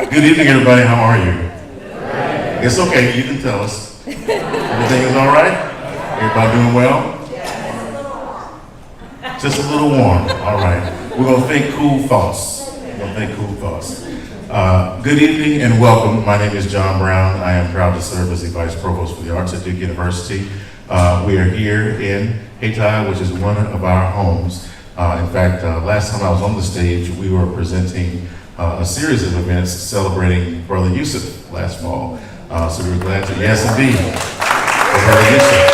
Good evening, everybody. How are you? It's okay. You can tell us. Everything is all right? Everybody doing well? Just a little warm. All right. We're going to think cool thoughts. Good evening and welcome. My name is John Brown. I am proud to serve as the Vice Provost for the Arts at Duke University. We are here in Hayti, which is one of our homes. In fact, last time I was on the stage, we were presenting a series of events celebrating Brother Yusuf last fall. So we were glad to, yes indeed, Brother Yusuf.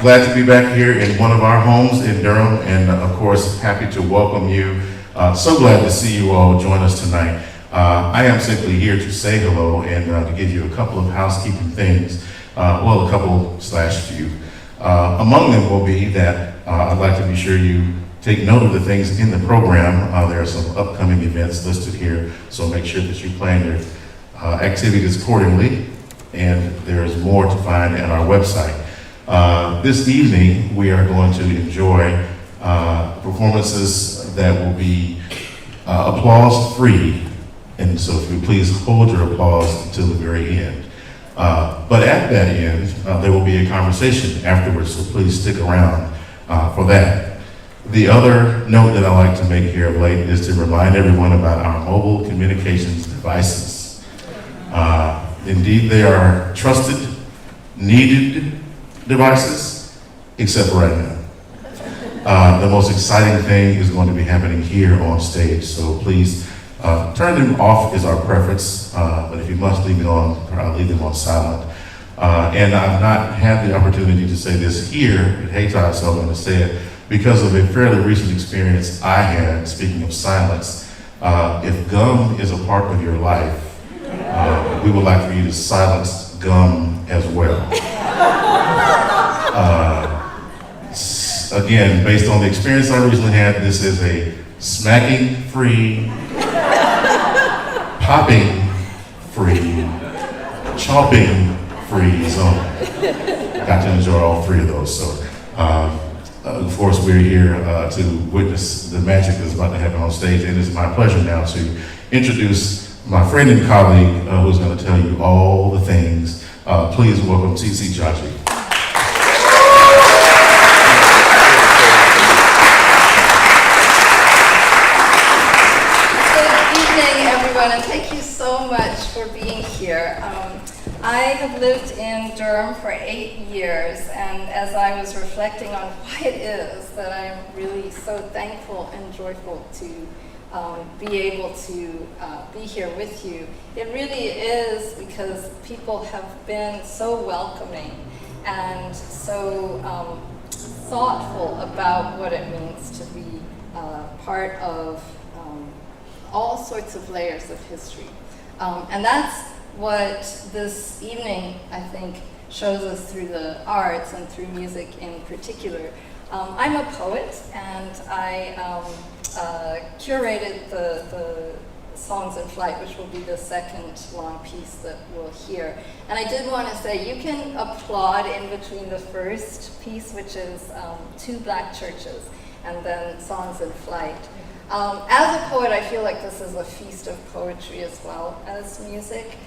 Glad to be back here in one of our homes in Durham, and of course, happy to welcome you. So glad to see you all join us tonight. I am simply here to say hello and to give you a couple of housekeeping things. A couple slash few. Among them will be that I'd like to be sure you take note of the things in the program. There are some upcoming events listed here, so make sure that you plan your activities accordingly, and there's more to find at our website. This evening, we are going to enjoy performances that will be applause-free, and so if you please hold your applause until the very end. But at that end, there will be a conversation afterwards, so please stick around for that. The other note that I like to make here of late is to remind everyone about our mobile communications devices. Indeed, they are trusted, needed devices, except for right now. The most exciting thing is going to be happening here on stage, so please turn them off is our preference, but if you must leave it on, I'll leave them on silent. And I've not had the opportunity to say this here at Hayti, so I'm going to say it because of a fairly recent experience I had, speaking of silence. If gum is a part of your life, we would like for you to silence gum as well. Again, based on the experience I recently had, this is a smacking-free, popping-free, chopping-free zone. Got to enjoy all three of those. So, of course, we're here to witness the magic that's about to happen on stage, and it's my pleasure now to introduce my friend and colleague who's going to tell you all the things. Please welcome Tsitsi Jaji. And thank you so much for being here. I have lived in Durham for 8 years, and as I was reflecting on why it is that I'm really so thankful and joyful to be able to be here with you, it really is because people have been so welcoming and so thoughtful about what it means to be part of all sorts of layers of history. And that's what this evening, I think, shows us through the arts and through music in particular. I'm a poet, and I curated the Songs in Flight, which will be the second long piece that we'll hear. And I did want to say, you can applaud in between the first piece, which is Two Black Churches, and then Songs in Flight. As a poet, I feel like this is a feast of poetry as well as music.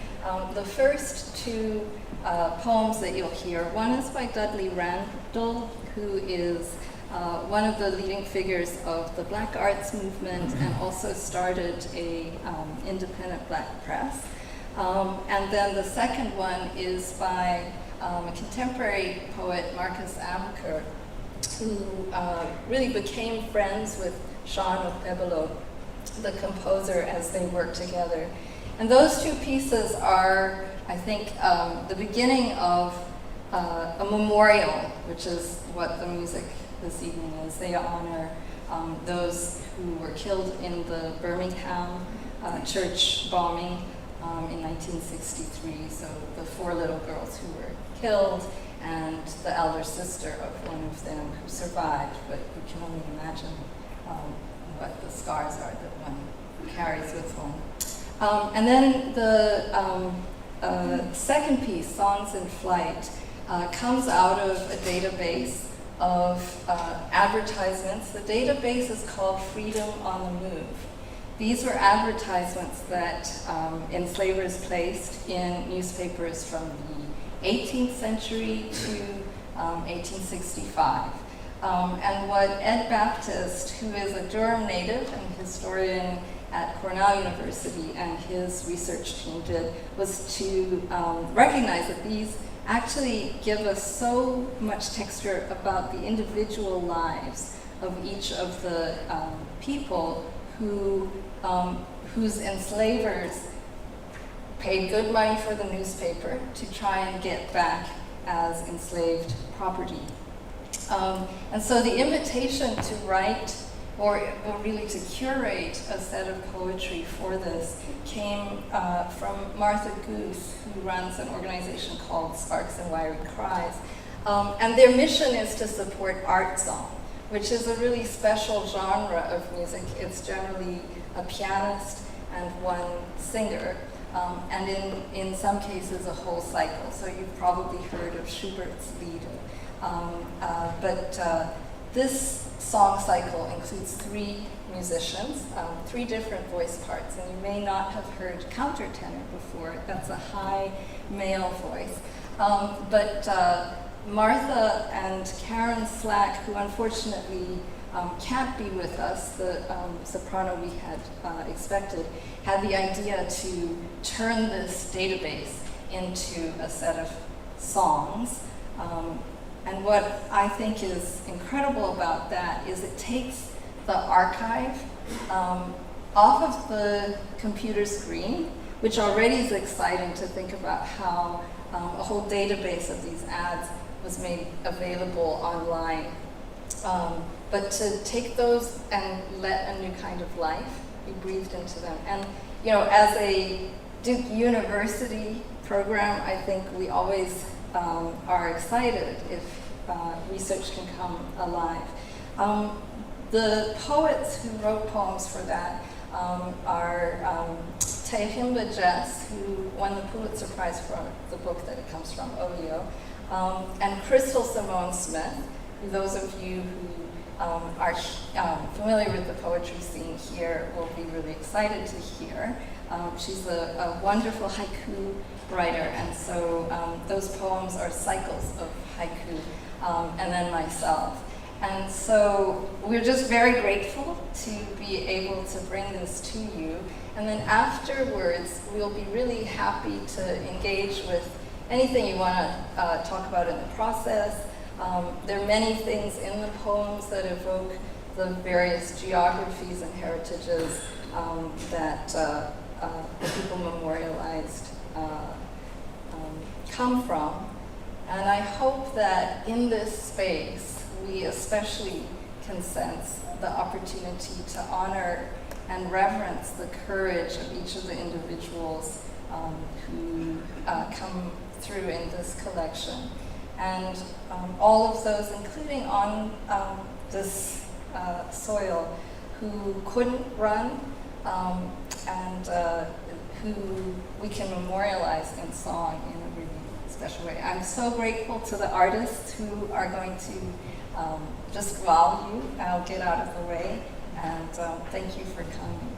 The first two poems that you'll hear, one is by Dudley Randall, who is one of the leading figures of the Black Arts movement and also started a independent Black press. And then the second one is by a contemporary poet, Marcus Amaker, who really became friends with Shawn Okpebholo, the composer, as they worked together. And those two pieces are, I think, the beginning of a memorial, which is what the music this evening is. They honor those who were killed in the Birmingham church bombing in 1963. So the 4 little girls who were killed and the elder sister of one of them who survived, but you can only imagine what the scars are that one carries with one. And then the second piece, Songs in Flight, comes out of a database of advertisements. The database is called Freedom on the Move. These were advertisements that enslavers placed in newspapers from the 18th century to 1865. And what Ed Baptist, who is a Durham native and historian at Cornell University, and his research team did, was to recognize that these actually give us so much texture about the individual lives of each of the people whose enslavers paid good money for the newspaper to try and get back as enslaved property. And so the invitation to write, or really to curate a set of poetry for this, came from Martha Goose, who runs an organization called Sparks and Wiry Cries. And their mission is to support art song, which is a really special genre of music. It's generally a pianist and one singer, and in some cases a whole cycle. So you've probably heard of Schubert's Lied. But this song cycle includes 3 musicians, 3 different voice parts, and you may not have heard countertenor before. That's a high male voice. But Martha and Karen Slack, who unfortunately can't be with us, the soprano we had expected, had the idea to turn this database into a set of songs. And what I think is incredible about that is it takes the archive off of the computer screen, which already is exciting to think about how a whole database of these ads was made available online. But to take those and let a new kind of life be breathed into them. And as a Duke University program, I think we always are excited if research can come alive. The poets who wrote poems for that are Tyehimba Jess, who won the Pulitzer Prize for the book that it comes from, Olio, and Crystal Simone Smith, who those of you who are familiar with the poetry scene here will be really excited to hear. She's a wonderful haiku writer, and so those poems are cycles of haiku, and then myself. And so we're just very grateful to be able to bring this to you. And then afterwards, we'll be really happy to engage with anything you want to talk about in the process. There are many things in the poems that evoke the various geographies and heritages that the people memorialized come from. And I hope that in this space, we especially can sense the opportunity to honor and reverence the courage of each of the individuals who come through in this collection. And all of those, including on this soil, who couldn't run and who we can memorialize in song in a really special way. I'm so grateful to the artists who are going to just wow you. I'll get out of the way, and thank you for coming.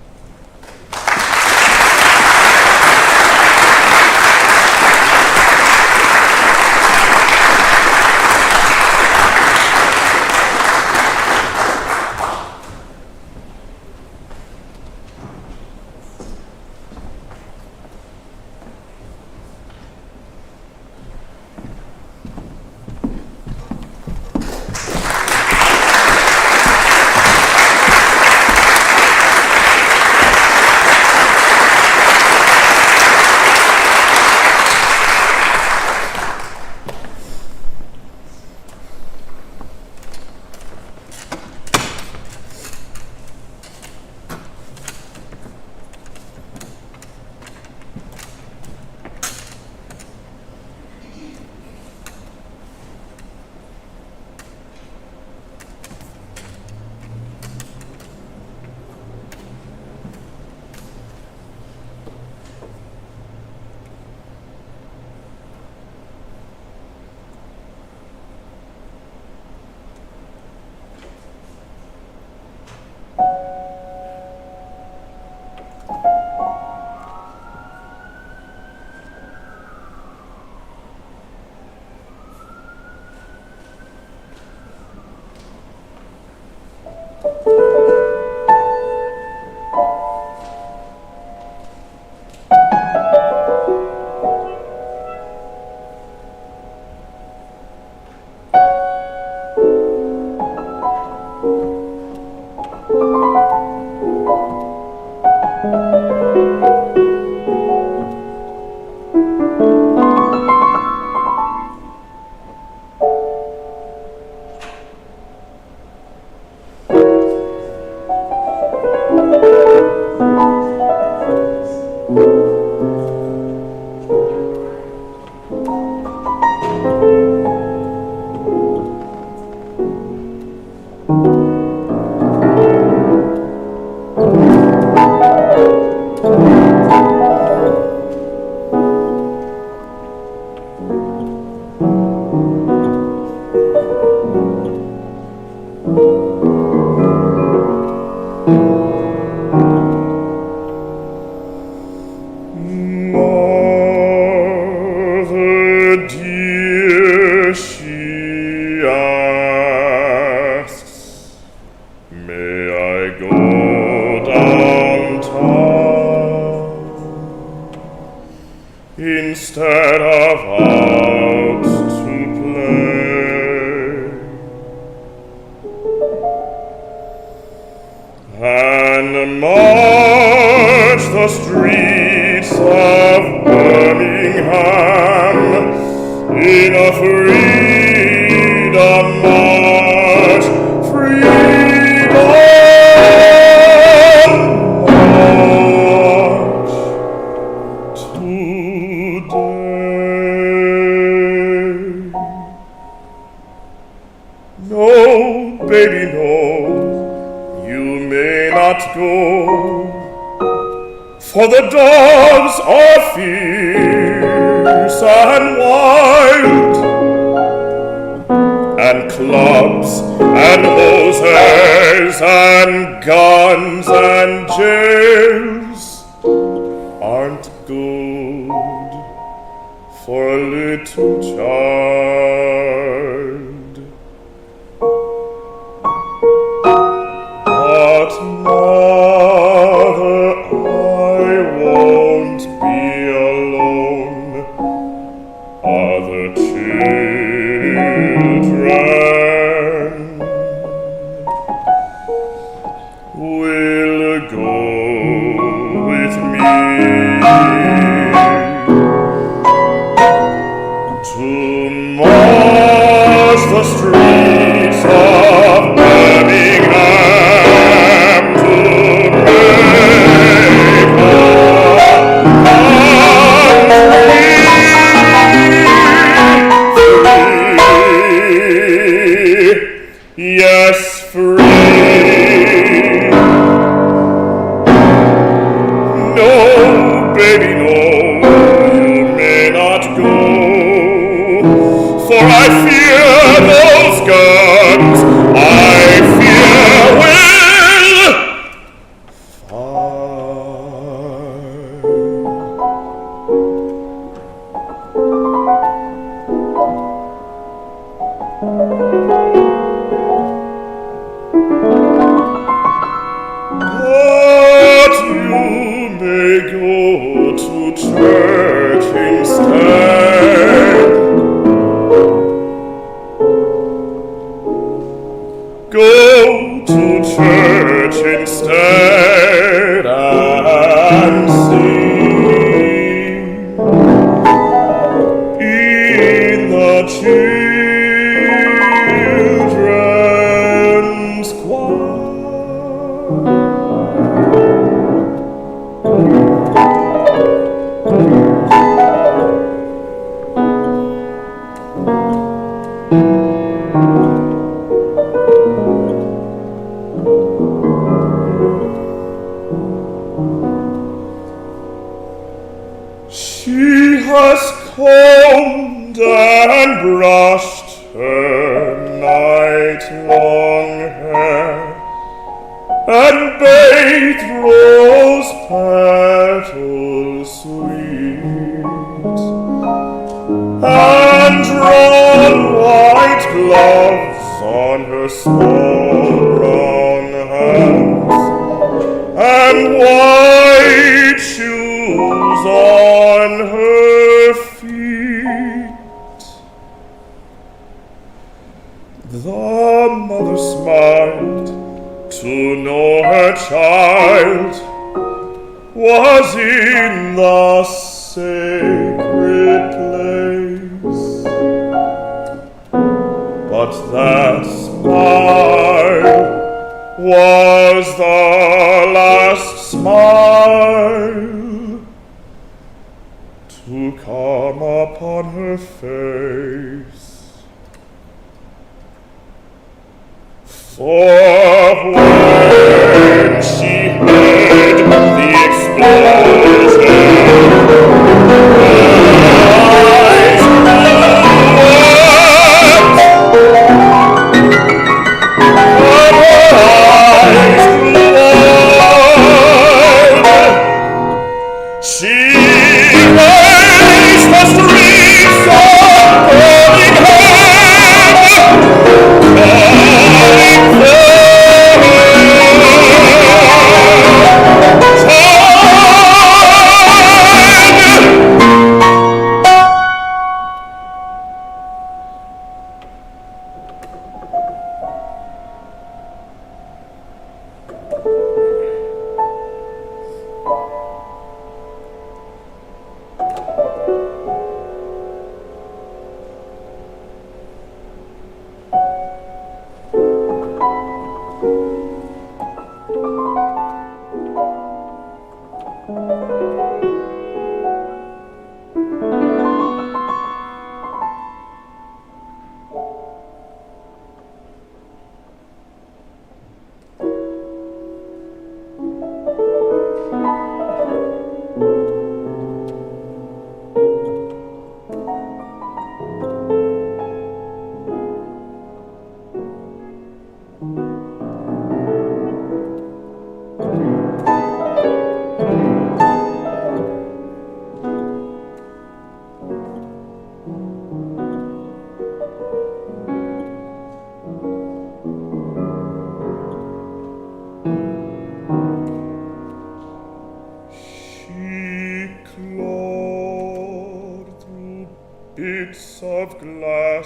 here she asks, may I go downtown instead of out to play? And march the streets of Birmingham in a freedom march, freedom march today. No, baby, no, you may not go, for the dogs are fierce and wild, and clubs and hoses and guns and jails aren't good for a little child. But mother, I won't be alone. Other children will go with me to march the streets of Birmingham to make free. Yes, free. No, baby, no, you may not go, for I fear those guns I fear will but you may go to church instead. Go to church instead and sing in the children's choir. She has combed and brushed her night-long hair and bathed rose petals sweet, and drawn white gloves on her small brown hands, and white shoes on her feet. The mother smiled to know her child was in the sacred place, but that smile was the last smile to come upon her face. For when she heard the explosion, her eyes grew wide. She raised the streets of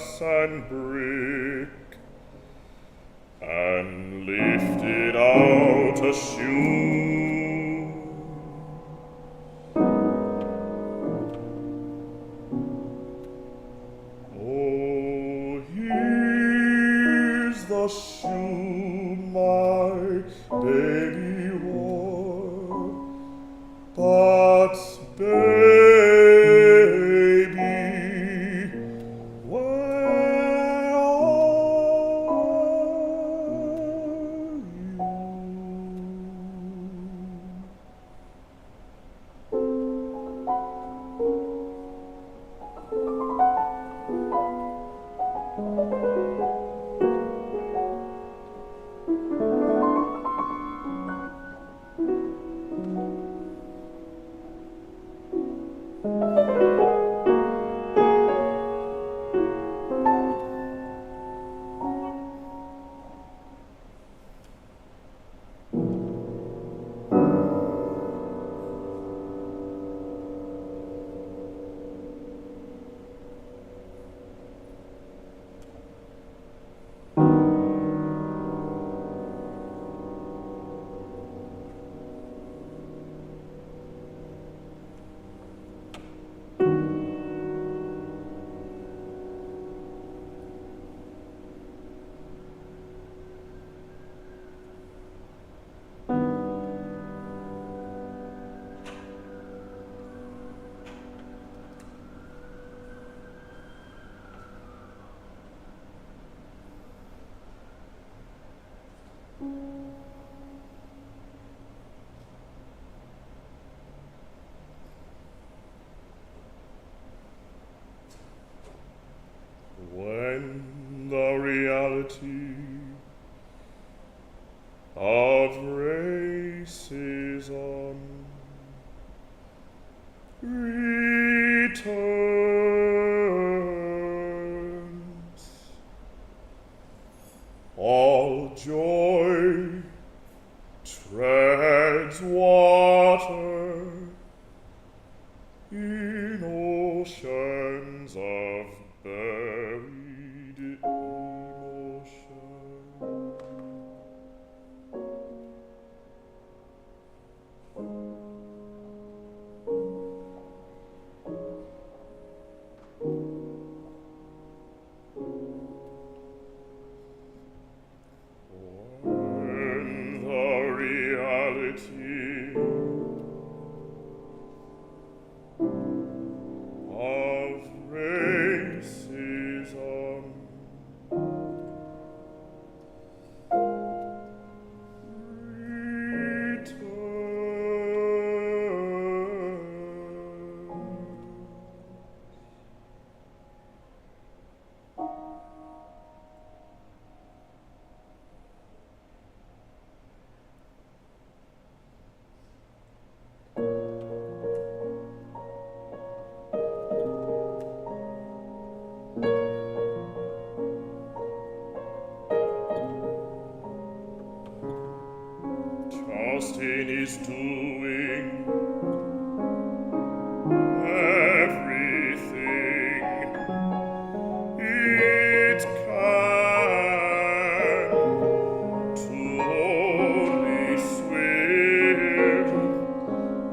glass and brick, and lifted out a shoe. Oh, here's the shoe my baby wore, but baby, where are you? When the reality of racism returns, all joy treads water in oceans of buried emotion. When the reality of racism Justin is doing everything it can to only swim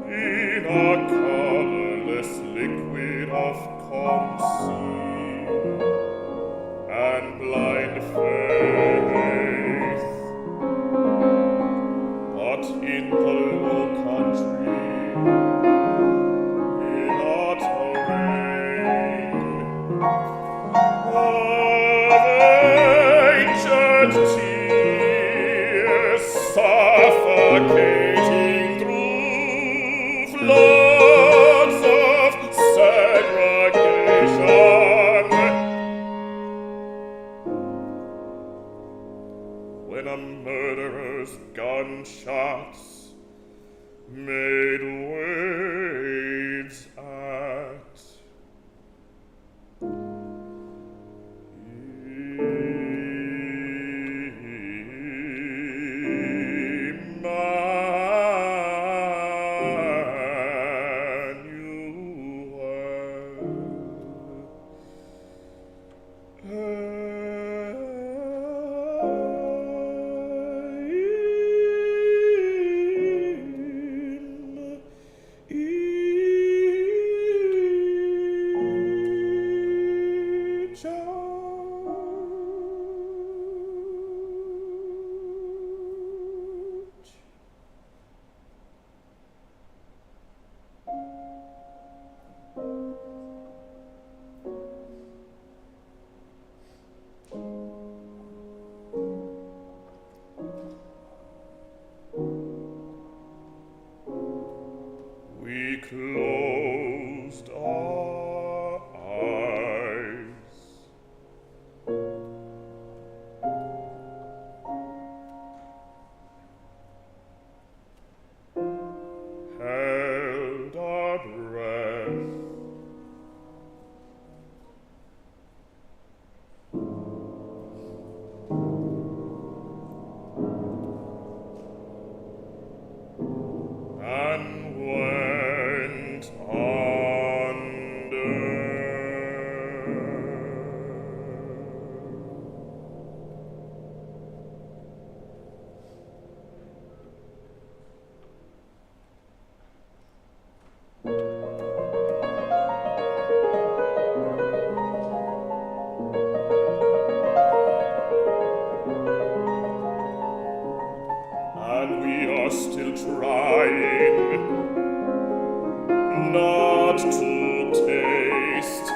in a colorless liquid of calm sea and blind faith. But in the low country, in autumn rain, of ancient tears suffocating through floods of segregation, when a murderer's gunshots made waves at Emmanuel. We closed our eyes. Held our breath. And went under. And we are still trying not to taste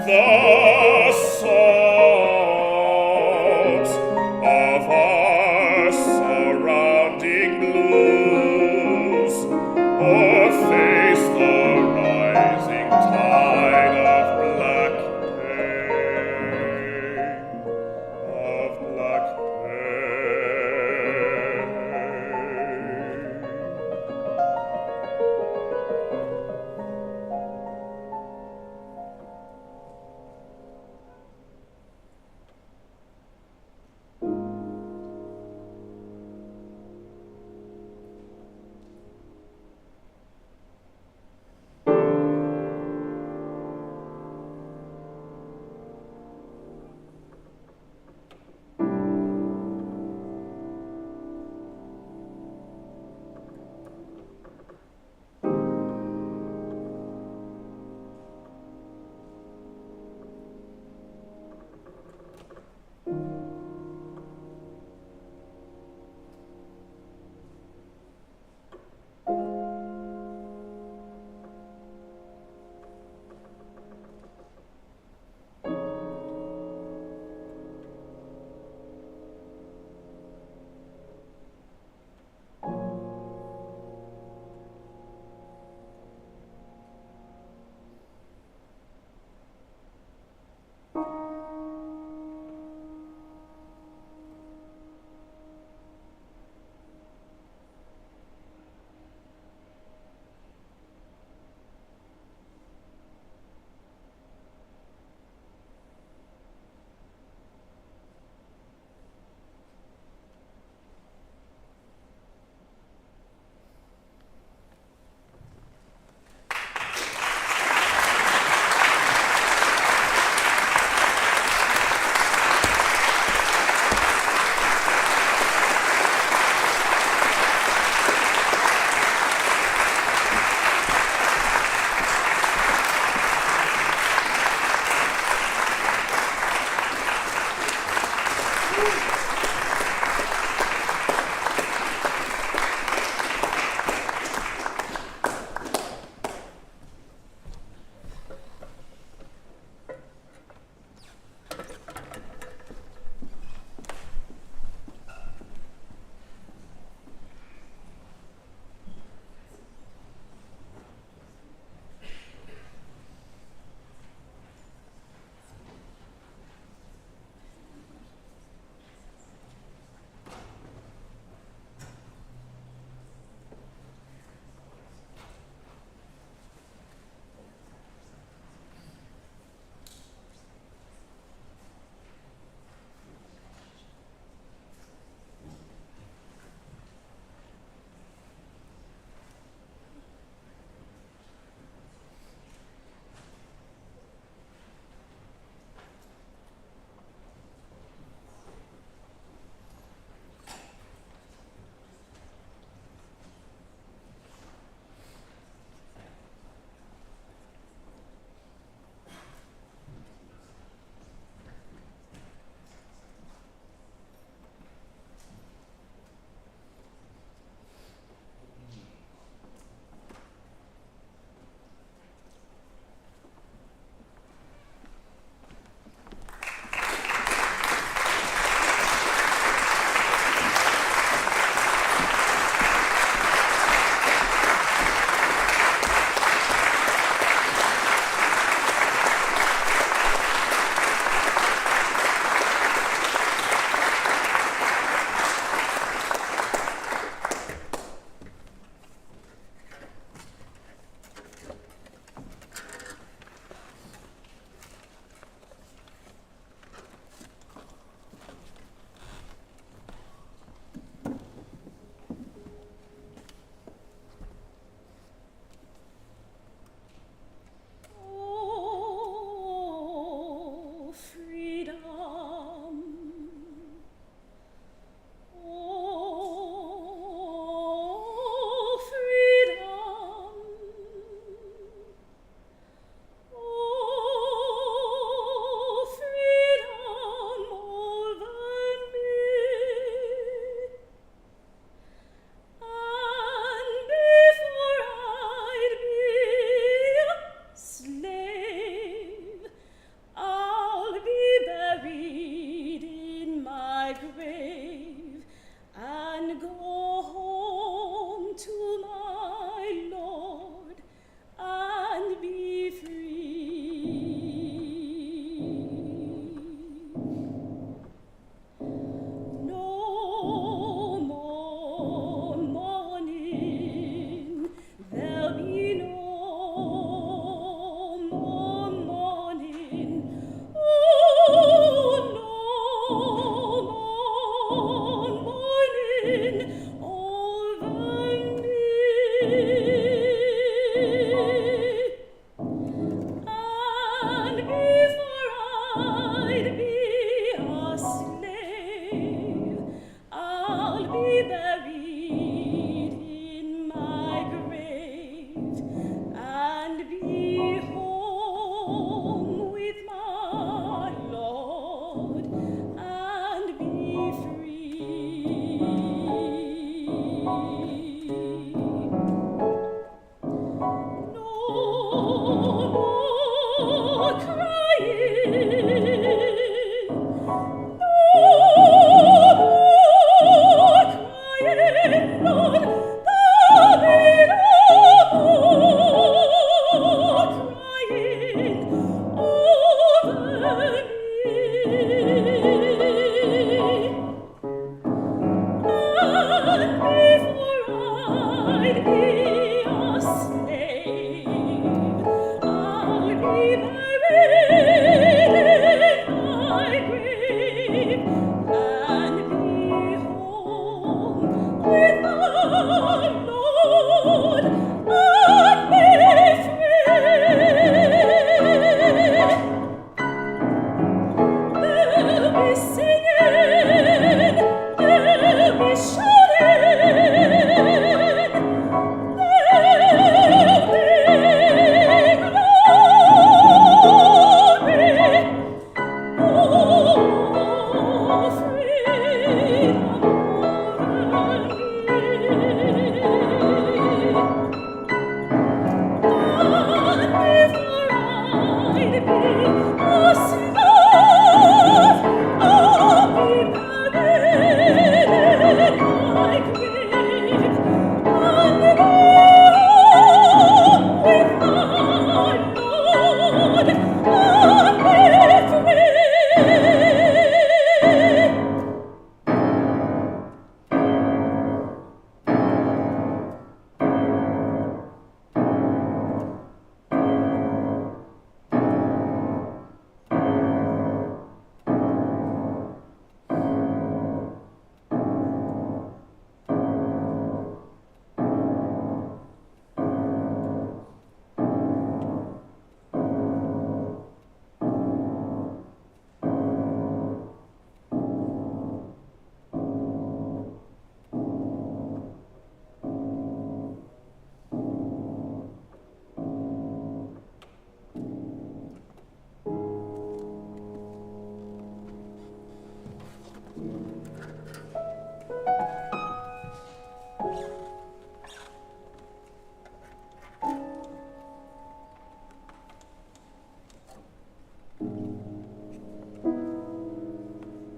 the salt of our surrounding blues, or face the rising tide of black pain, of black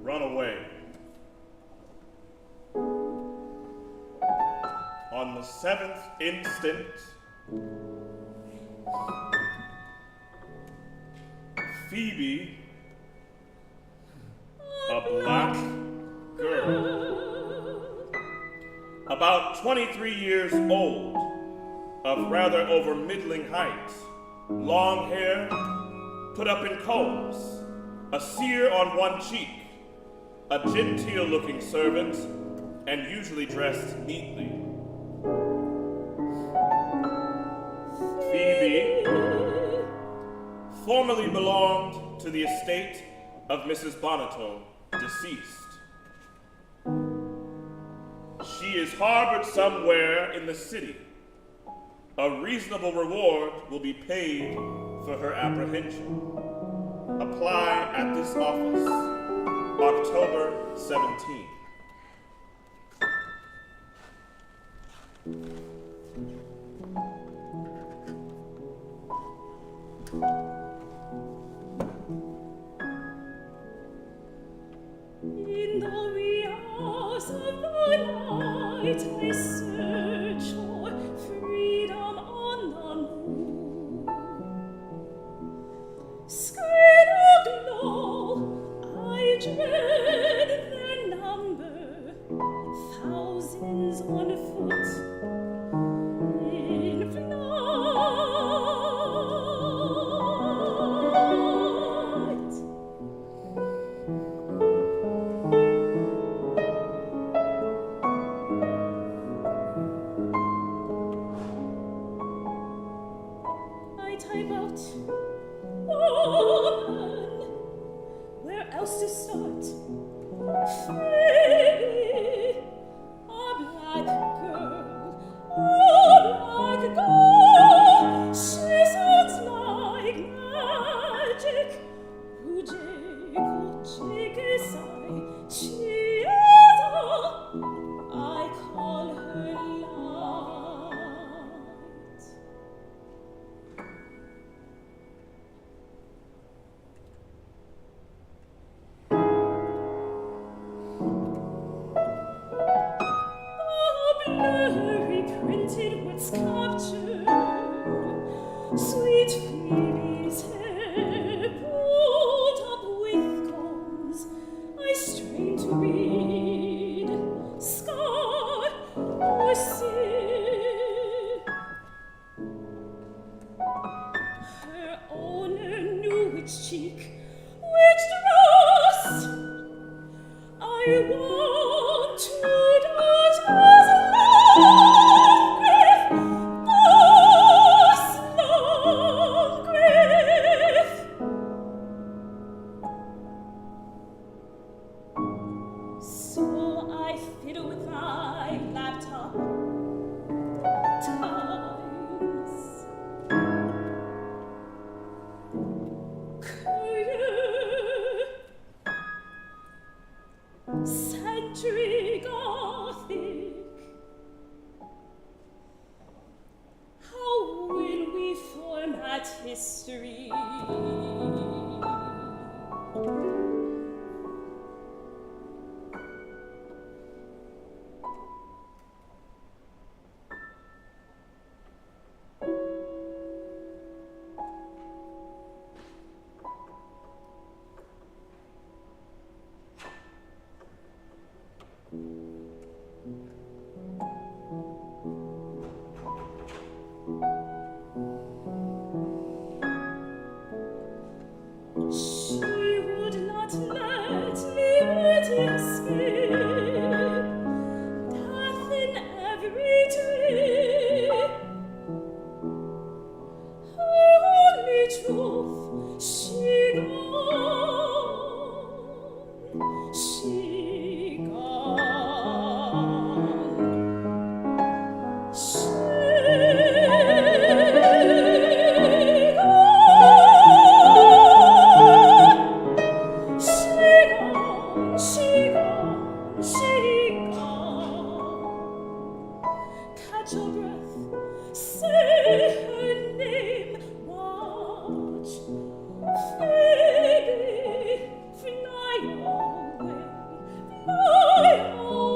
Run away. On the 7th instant, Phoebe, a black girl, about 23 years old, of rather over middling height, long hair, put up in combs, a sear on one cheek, a genteel-looking servant, and usually dressed neatly. Phoebe formerly belonged to the estate of Mrs. Bonneton, deceased. She is harbored somewhere in the city. A reasonable reward will be paid for her apprehension. Apply at this office, October 17. In the wee hours of the night, I search for freedom on the moon. Sky aglow, I dread their number, thousands on foot, in flight. I type out, woman, where else to start? Phoebe, a black girl, a black girl. She sounds like magic. I call her light. Blurry printed words captured sweet Phoebe's hair pulled up want to do just long grief, long grief. So I fiddle with thy laptop times. Century Gothic, how will we format history? She would not let liberty escape, death in every tree. Her only truth, she gone, she gone, she catch your breath, say her name, watch Phoebe fly away, fly away.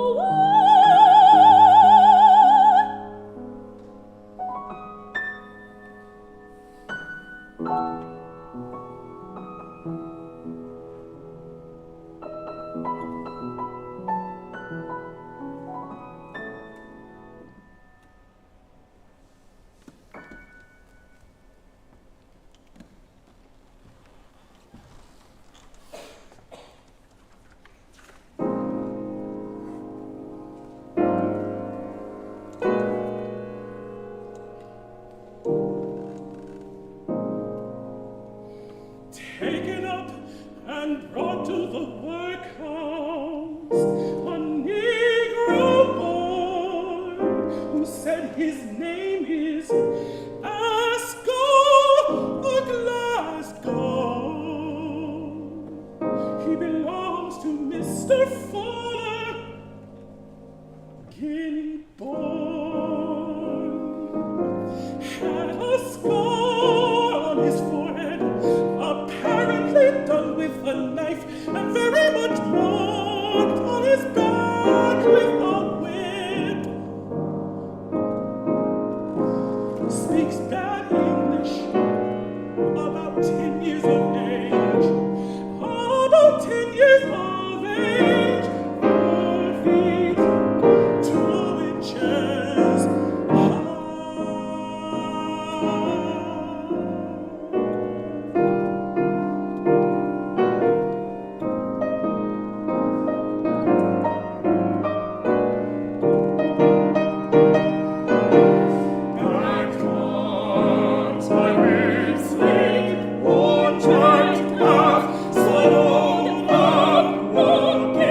Taken up and brought to the workhouse, a Negro boy who said his name is Ascol the Glasgow. He belongs to Mr. Fuller, Guinea born, had a scar on his forehead, apparently done with a knife, and very much marked on his back with a whip. Speaks bad English, about 10 years of age, about 10 years of age, 4 feet, 2 inches high. Back comes my weak slave, worn tight half, so long, broken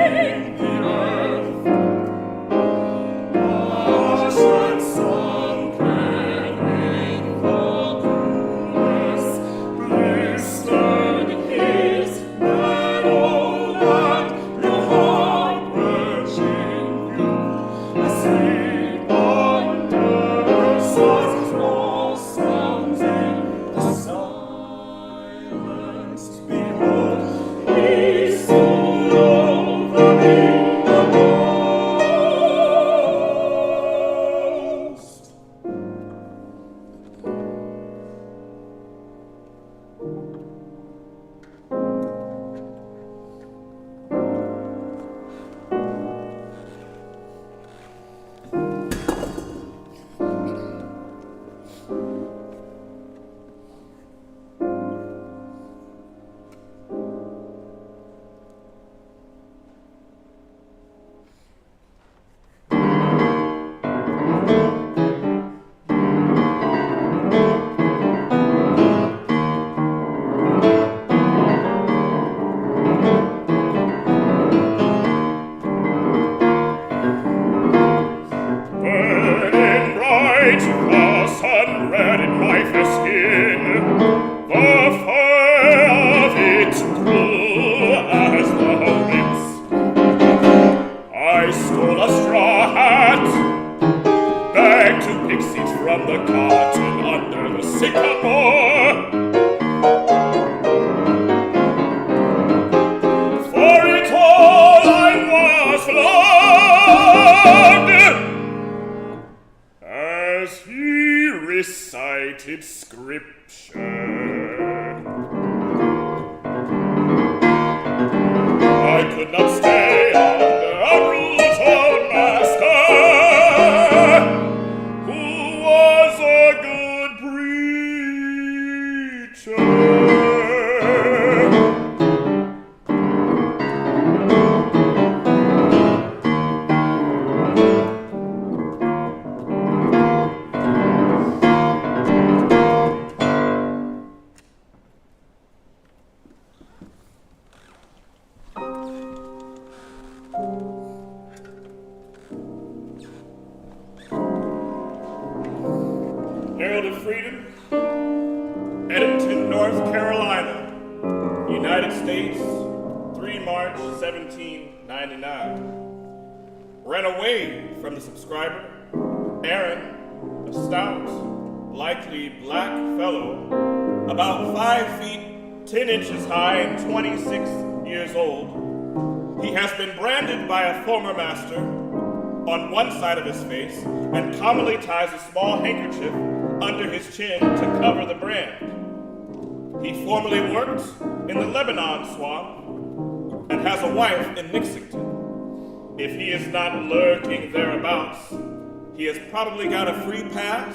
celebrated scripture. I could not stay under a brutal master who was a good preacher. Herald of Freedom, Edenton, North Carolina, United States, 3 March 1799. Ran away from the subscriber, Aaron, a stout, likely black fellow, about 5 feet 10 inches high and 26 years old. He has been branded by a former master on one side of his face and commonly ties a small handkerchief under his chin to cover the brand. He formerly worked in the Lebanon swamp and has a wife in Lexington. If he is not lurking thereabouts, he has probably got a free pass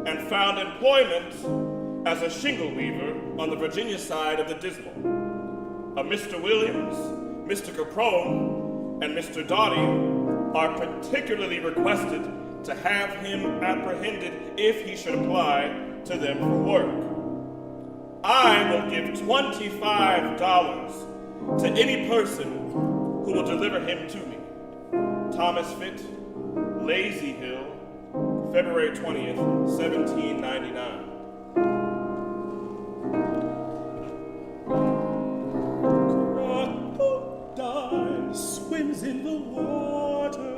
and found employment as a shingle weaver on the Virginia side of the Dismal. A Mr. Williams, Mr. Caprone, and Mr. Doughty are particularly requested to have him apprehended if he should apply to them for work. I will give $25 to any person who will deliver him to me. Thomas Fitt, Lazy Hill, February 20th, 1799. Crocodile swims in the water.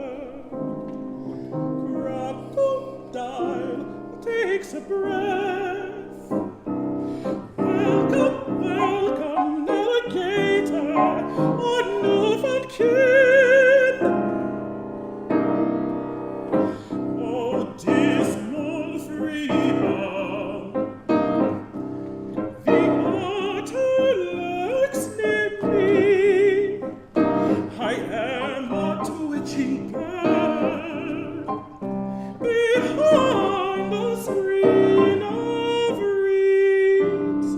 Crocodile takes a breath. Welcome, welcome, alligator, our Newfoundland. Oh, dismal freedom, the otter lurks near me. I am a twitching bird behind the screen of reeds.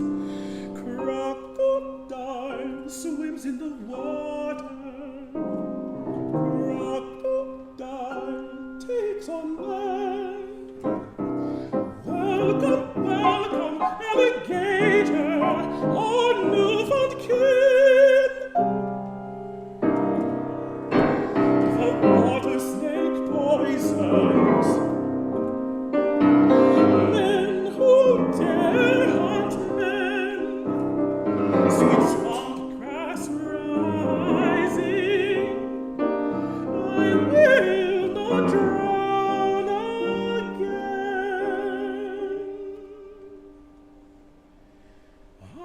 Crocodile swims in the water. Crocodile takes on land. Welcome, welcome, alligator, our Newfoundland. The water snake poisons men who dare hunt men. Sweet swamp grass rising, I will not drown again. I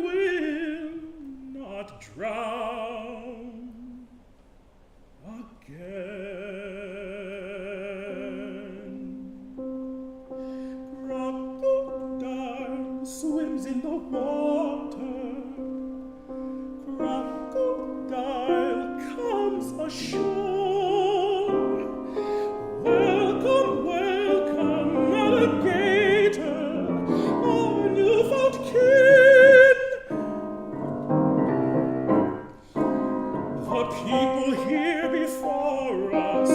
will not drown again. Crocodile swims in the water. Crocodile comes ashore. Welcome, welcome, alligator, our Newfoundland. The people here before us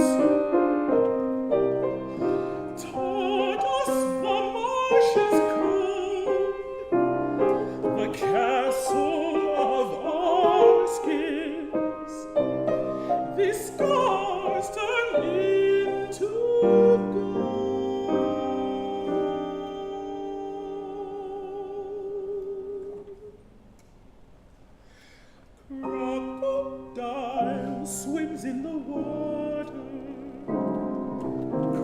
taught us the marshes cold, the castle of our skins. These scars turn into gold. Crocodile swims in the water.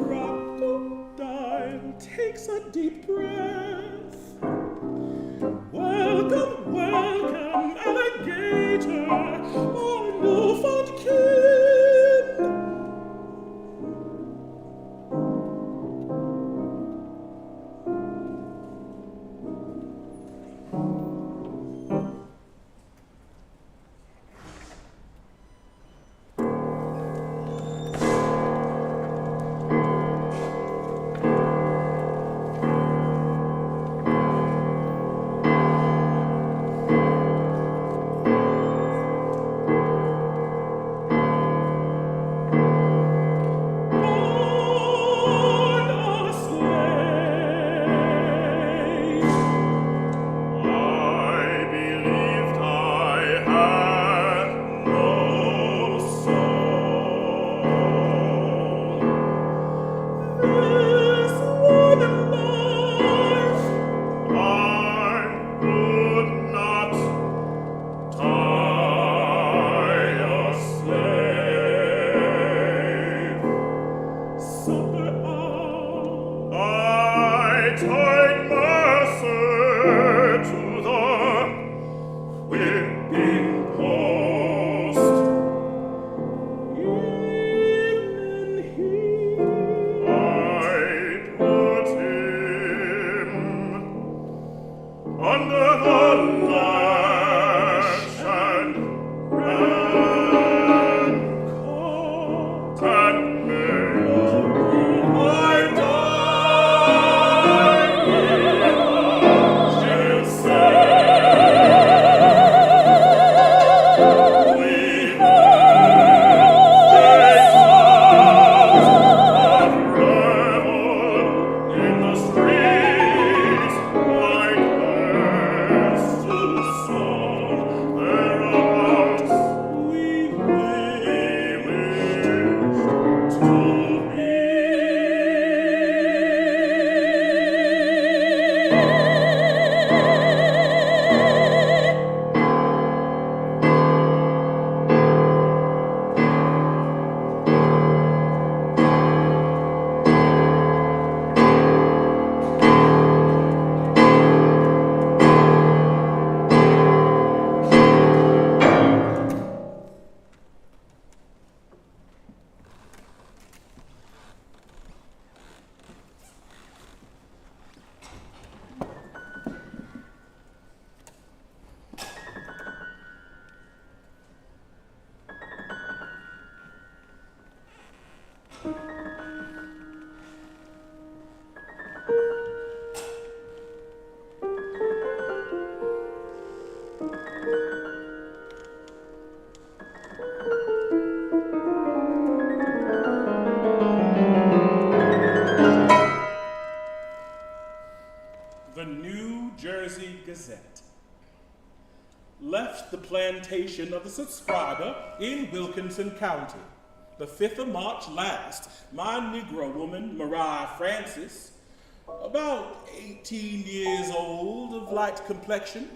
Crocodile takes a deep breath. Welcome, welcome, alligator, our Newfoundland. left the plantation of the subscriber in Wilkinson County. The 5th of March last, my Negro woman, Mariah Francis, about 18 years old, of light complexion,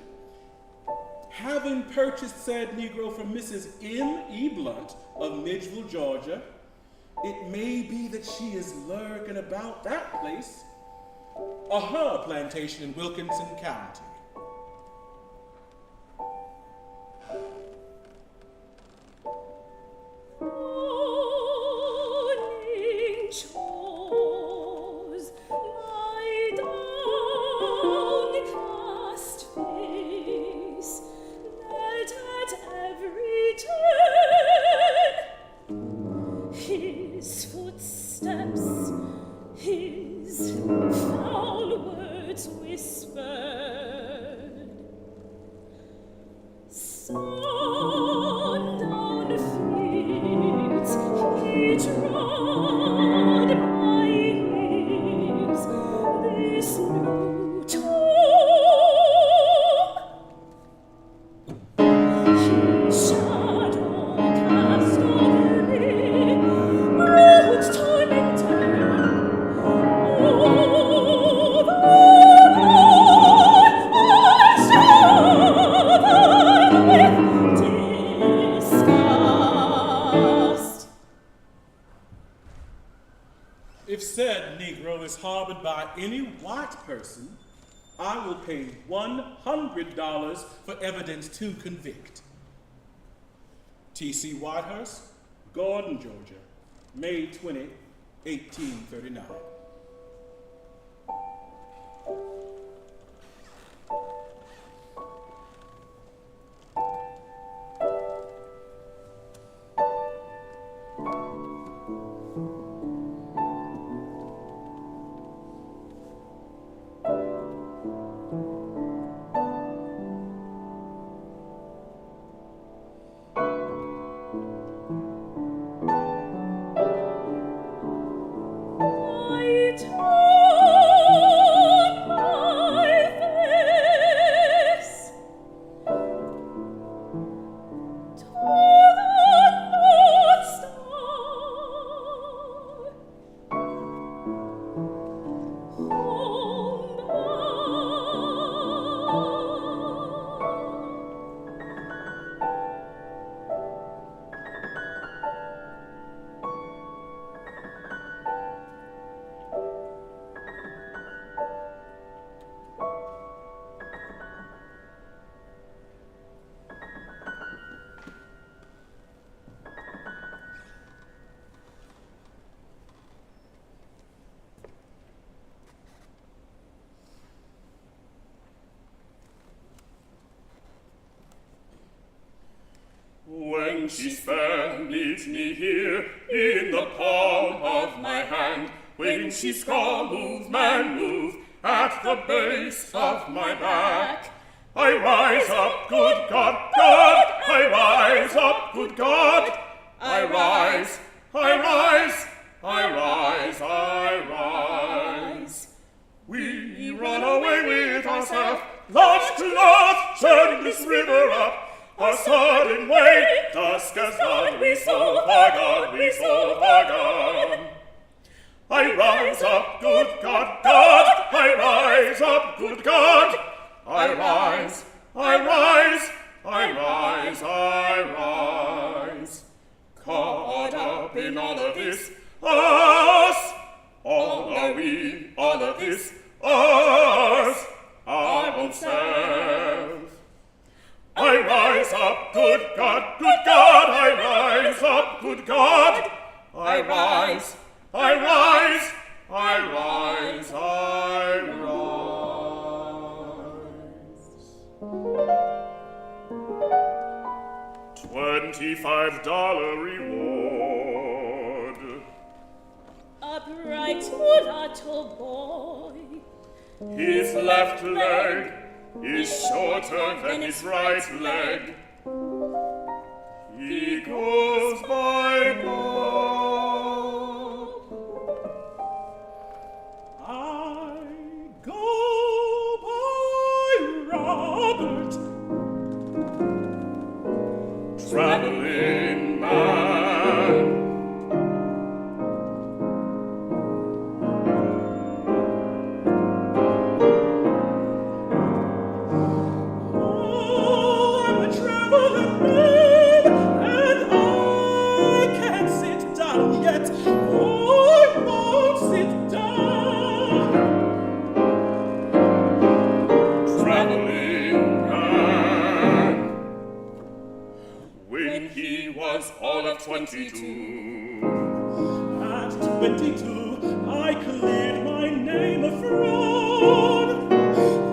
having purchased said Negro from Mrs. M.E. Blunt of Midgeville, Georgia, it may be that she is lurking about that place, or her plantation in Wilkinson County. Morning chores, lie down, cast face, let at every turn his footsteps, his foul words whispered. Sundown fields he trod my ears, this new tomb. His shadow cast over me, brute tormentor. Oh, the Lord I shuddered with disgust. If said Negro is harbored by any white person, I will pay $100 for evidence to convict. T.C. Whitehurst, Gordon, Georgia, May 20, 1839. I turn my face to the North Star, home When she's fair, meets me here in the palm of my hand. When she's calm, move, man, move, at the base of my back. I rise up, good God, God, I rise up, good God. I rise, I rise, I rise, I rise. We run away with ourselves, lost to lost, churning this river up. A sudden way, dusk has dawned, we so far gone, we so far gone. I rise up, good God, God, I rise up, good God. I rise, I rise, I rise, I rise. Caught up in all of this, us, all are we, all of this, us, our own self. I rise up, good God, I rise up, good God. I rise, I rise, I rise, I rise. $25 reward. a bright mulatto boy. His left leg is shorter than his right leg. He goes by Bob. I go by Robert. traveling man. Oh, I'm a traveling man, and I can't sit down yet. Oh, I won't sit down. Traveling man. When he was all of 22, At 22, I cleared my name of fraud.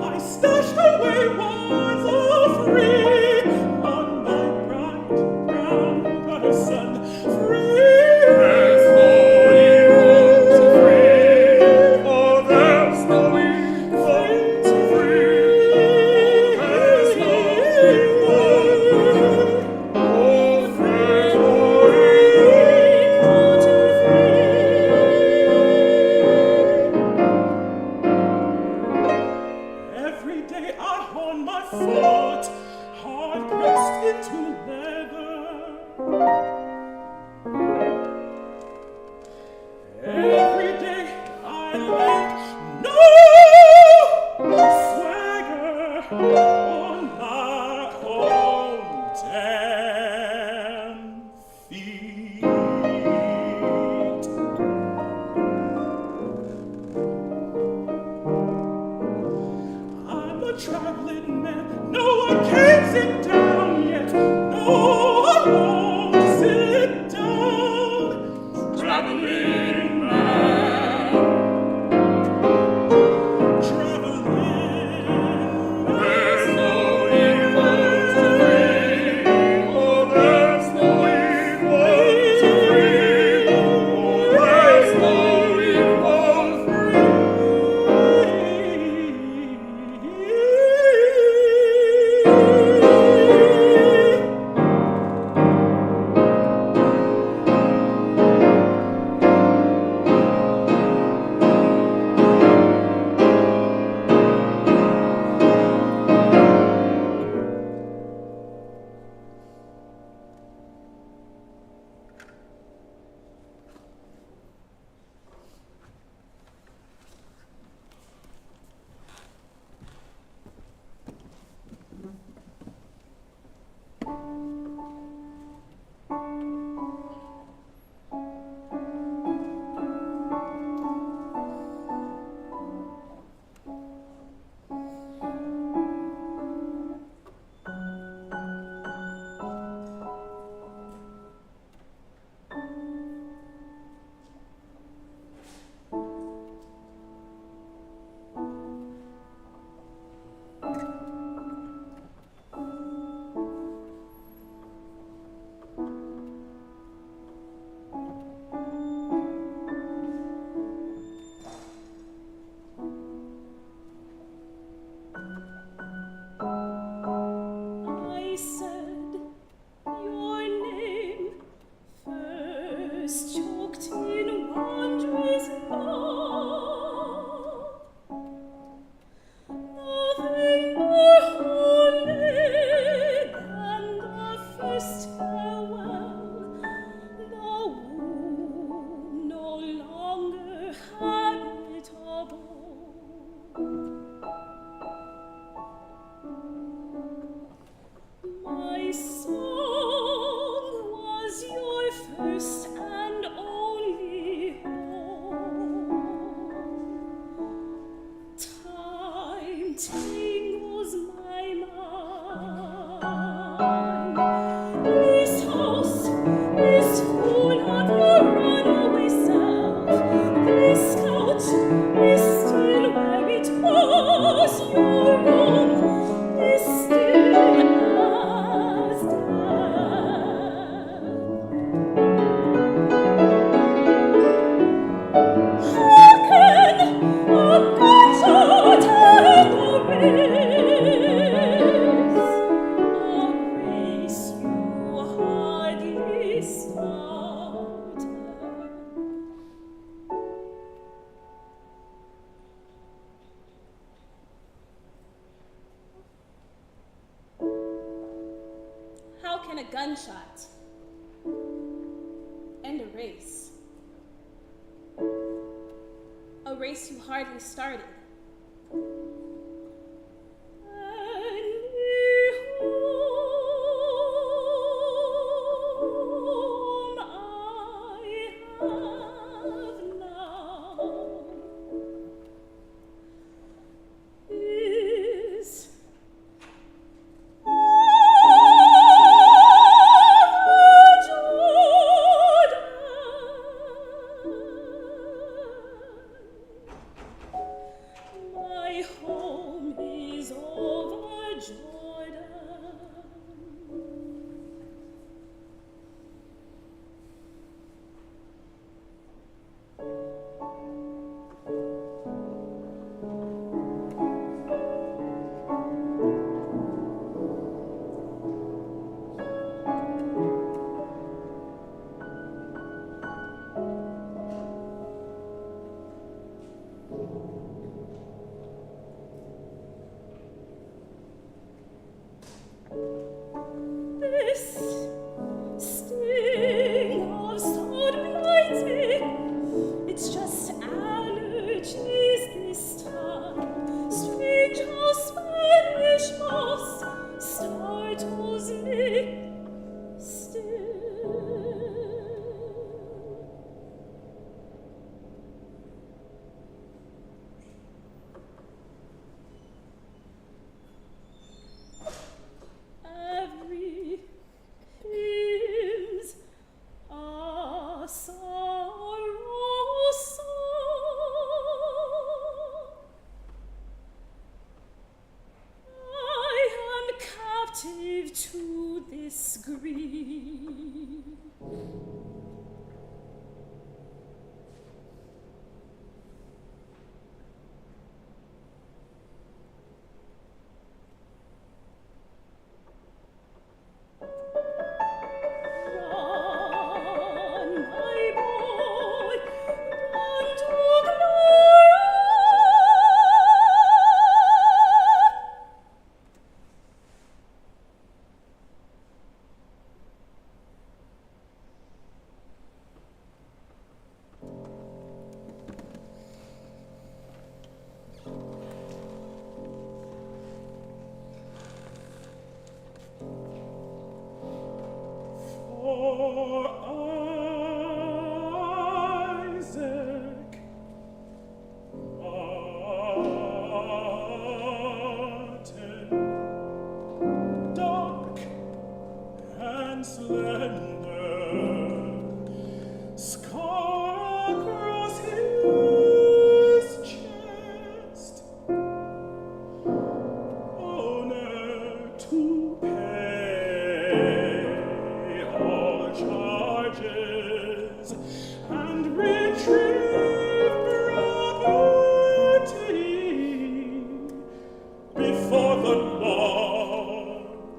I stashed away words of free on my bright brown person. there's no equal to free. Oh, there's no equal to free. There's no equal. Oh, free, Every day I hone my foot, hard pressed into leather. Every day I lack no swagger on my own damn feet. I'm a traveling man. No, I can't sit down yet. No, I won't sit down. traveling man. Traveling There's man. no equal to free. Oh, there's no equal to free. Oh, there's no equal I said your name first, choked in wondrous love. Nothing more holy than the first farewell. The womb no longer habitable. My song was your first and only home. Time tingles my mind. gunshot. And a race. A race you hardly started.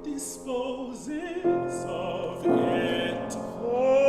Disposes of it for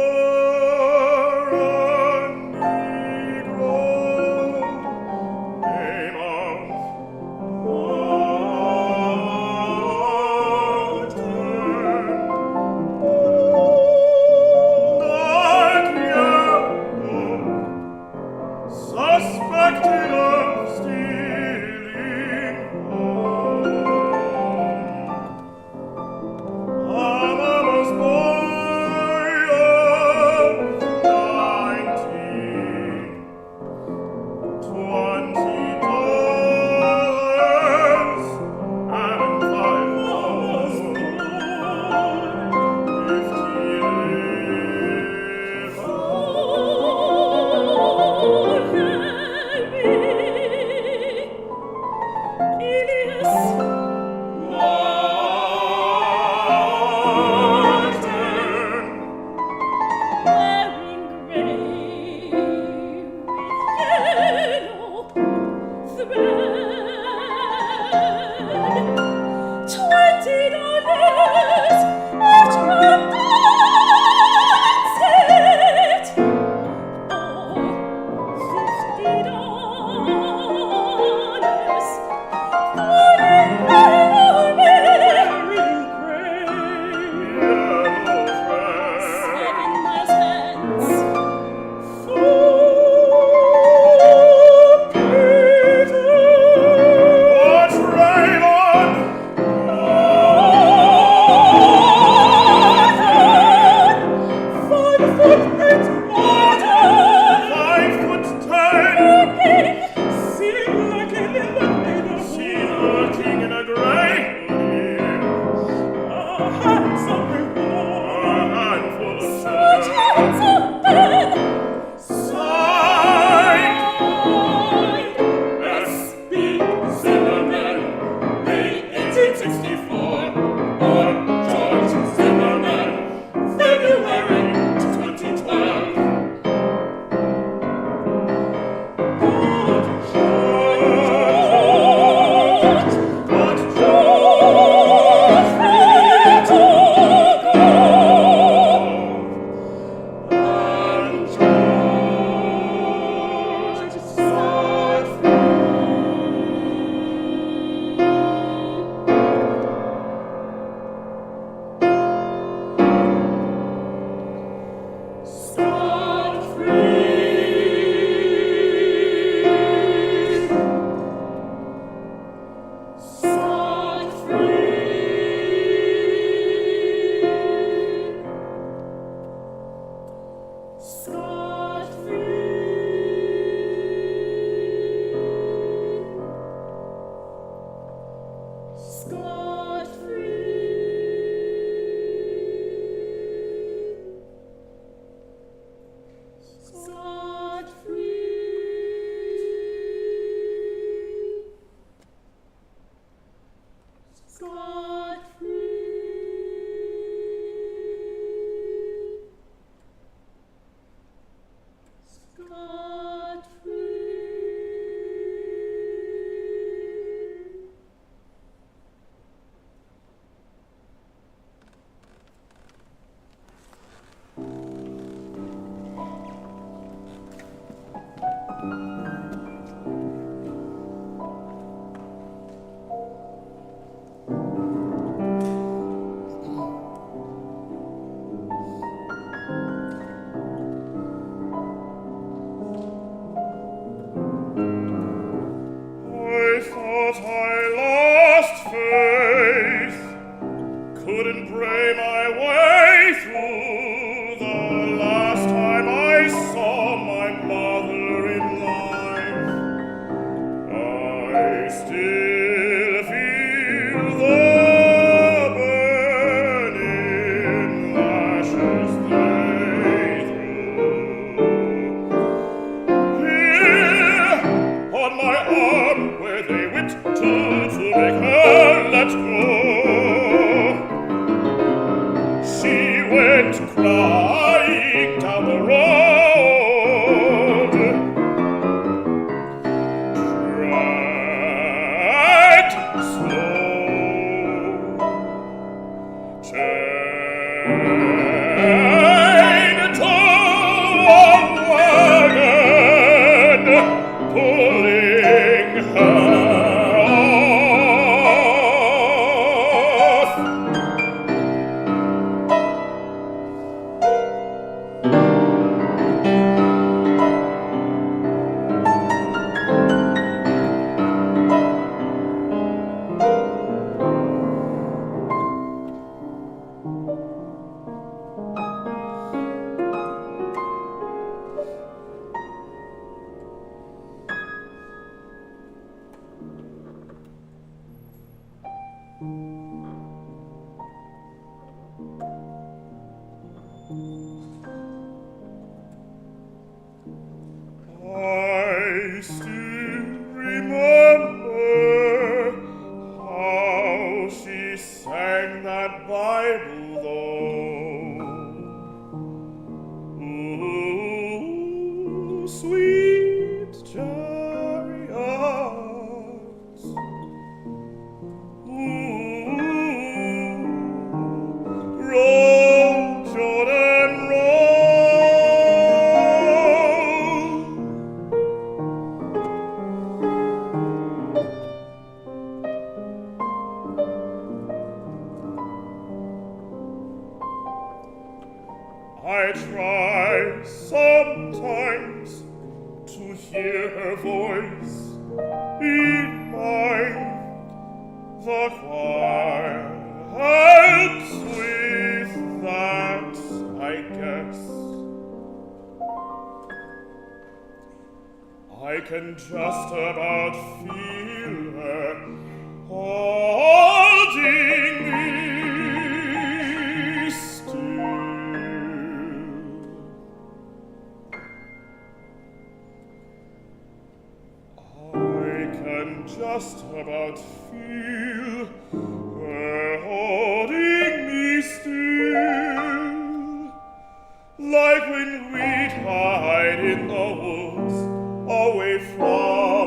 went crying down the road. Tread slow, chained to a wagon, pulling her off. I still remember how she sang that Bible though. Ooh, sweet chariots. Ooh, roll, Jordan, roll. I try sometimes to hear her voice in mine. The choir helps with that, I guess. I can just about feel her holding me still. I can just about feel her holding me still, like when we'd hide in the woods, away from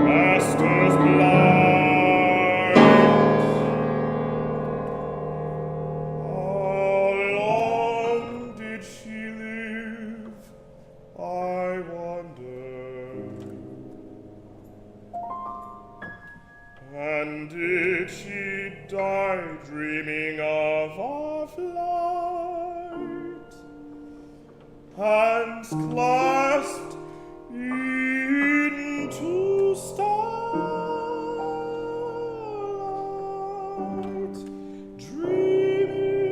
masters blind. How long did she live, I wonder? And did she die dreaming of our flight? Hands clasped into starlight, dreaming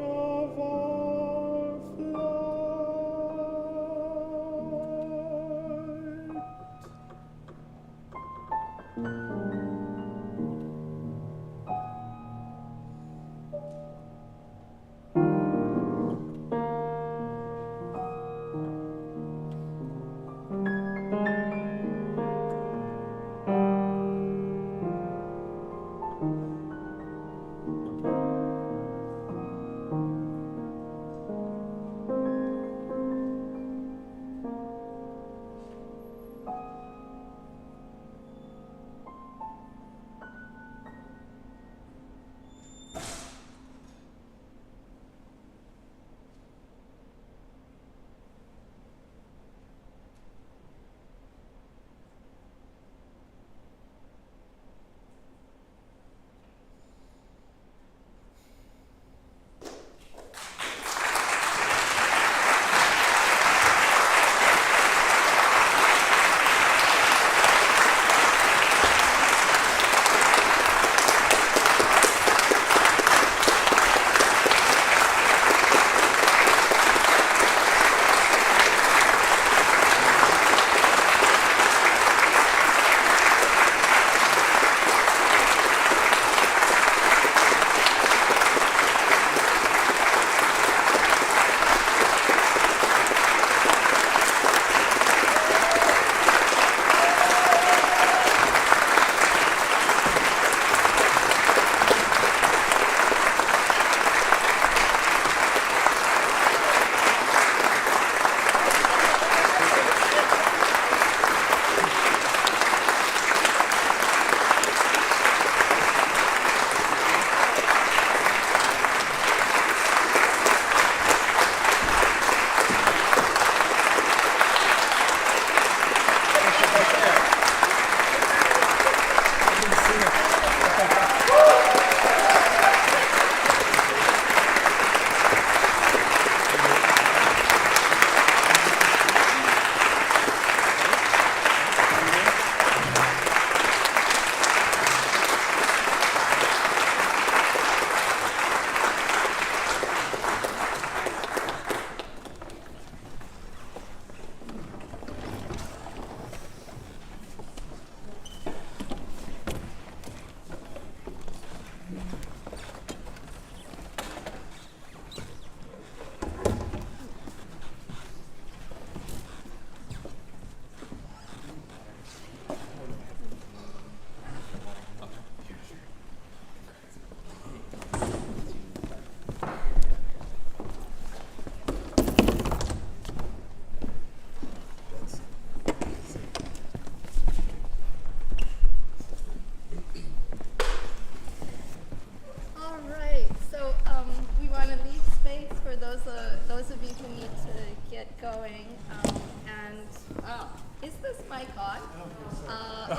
of our flight.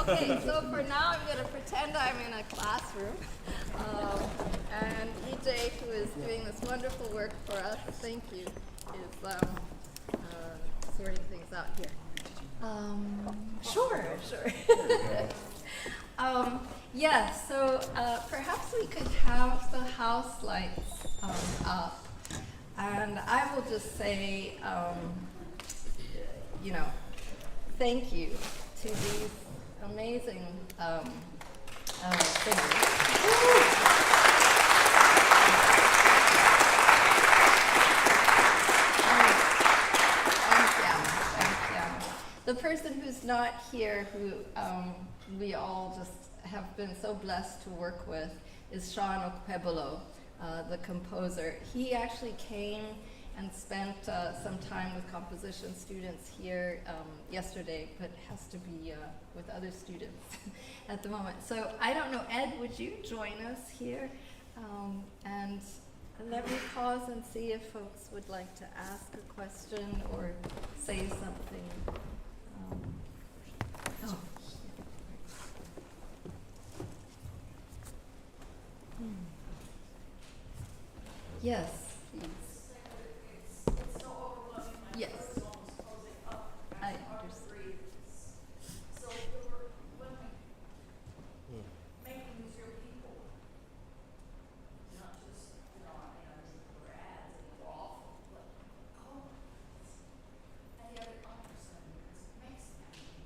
Okay, so for now I'm going to pretend I'm in a classroom. And EJ, who is doing this wonderful work for us, thank you, is sorting things out here. Sure. Yes, so perhaps we could have the house lights up. And I will just say, thank you to these amazing singers. Thank you. The person who's not here, who we all just have been so blessed to work with, is Shawn Okpebholo, the composer. He actually came and spent some time with composition students here yesterday, but has to be with other students at the moment. So I don't know, Ed, would you join us here? And let me pause and see if folks would like to ask a question or say something. Yes, please. It's so overwhelming. Yes. It's almost closing up. I It's hard to understand. breathe. So when we make these real people, not just, for ads, and it's awful, but and the other understanding because it makes them people.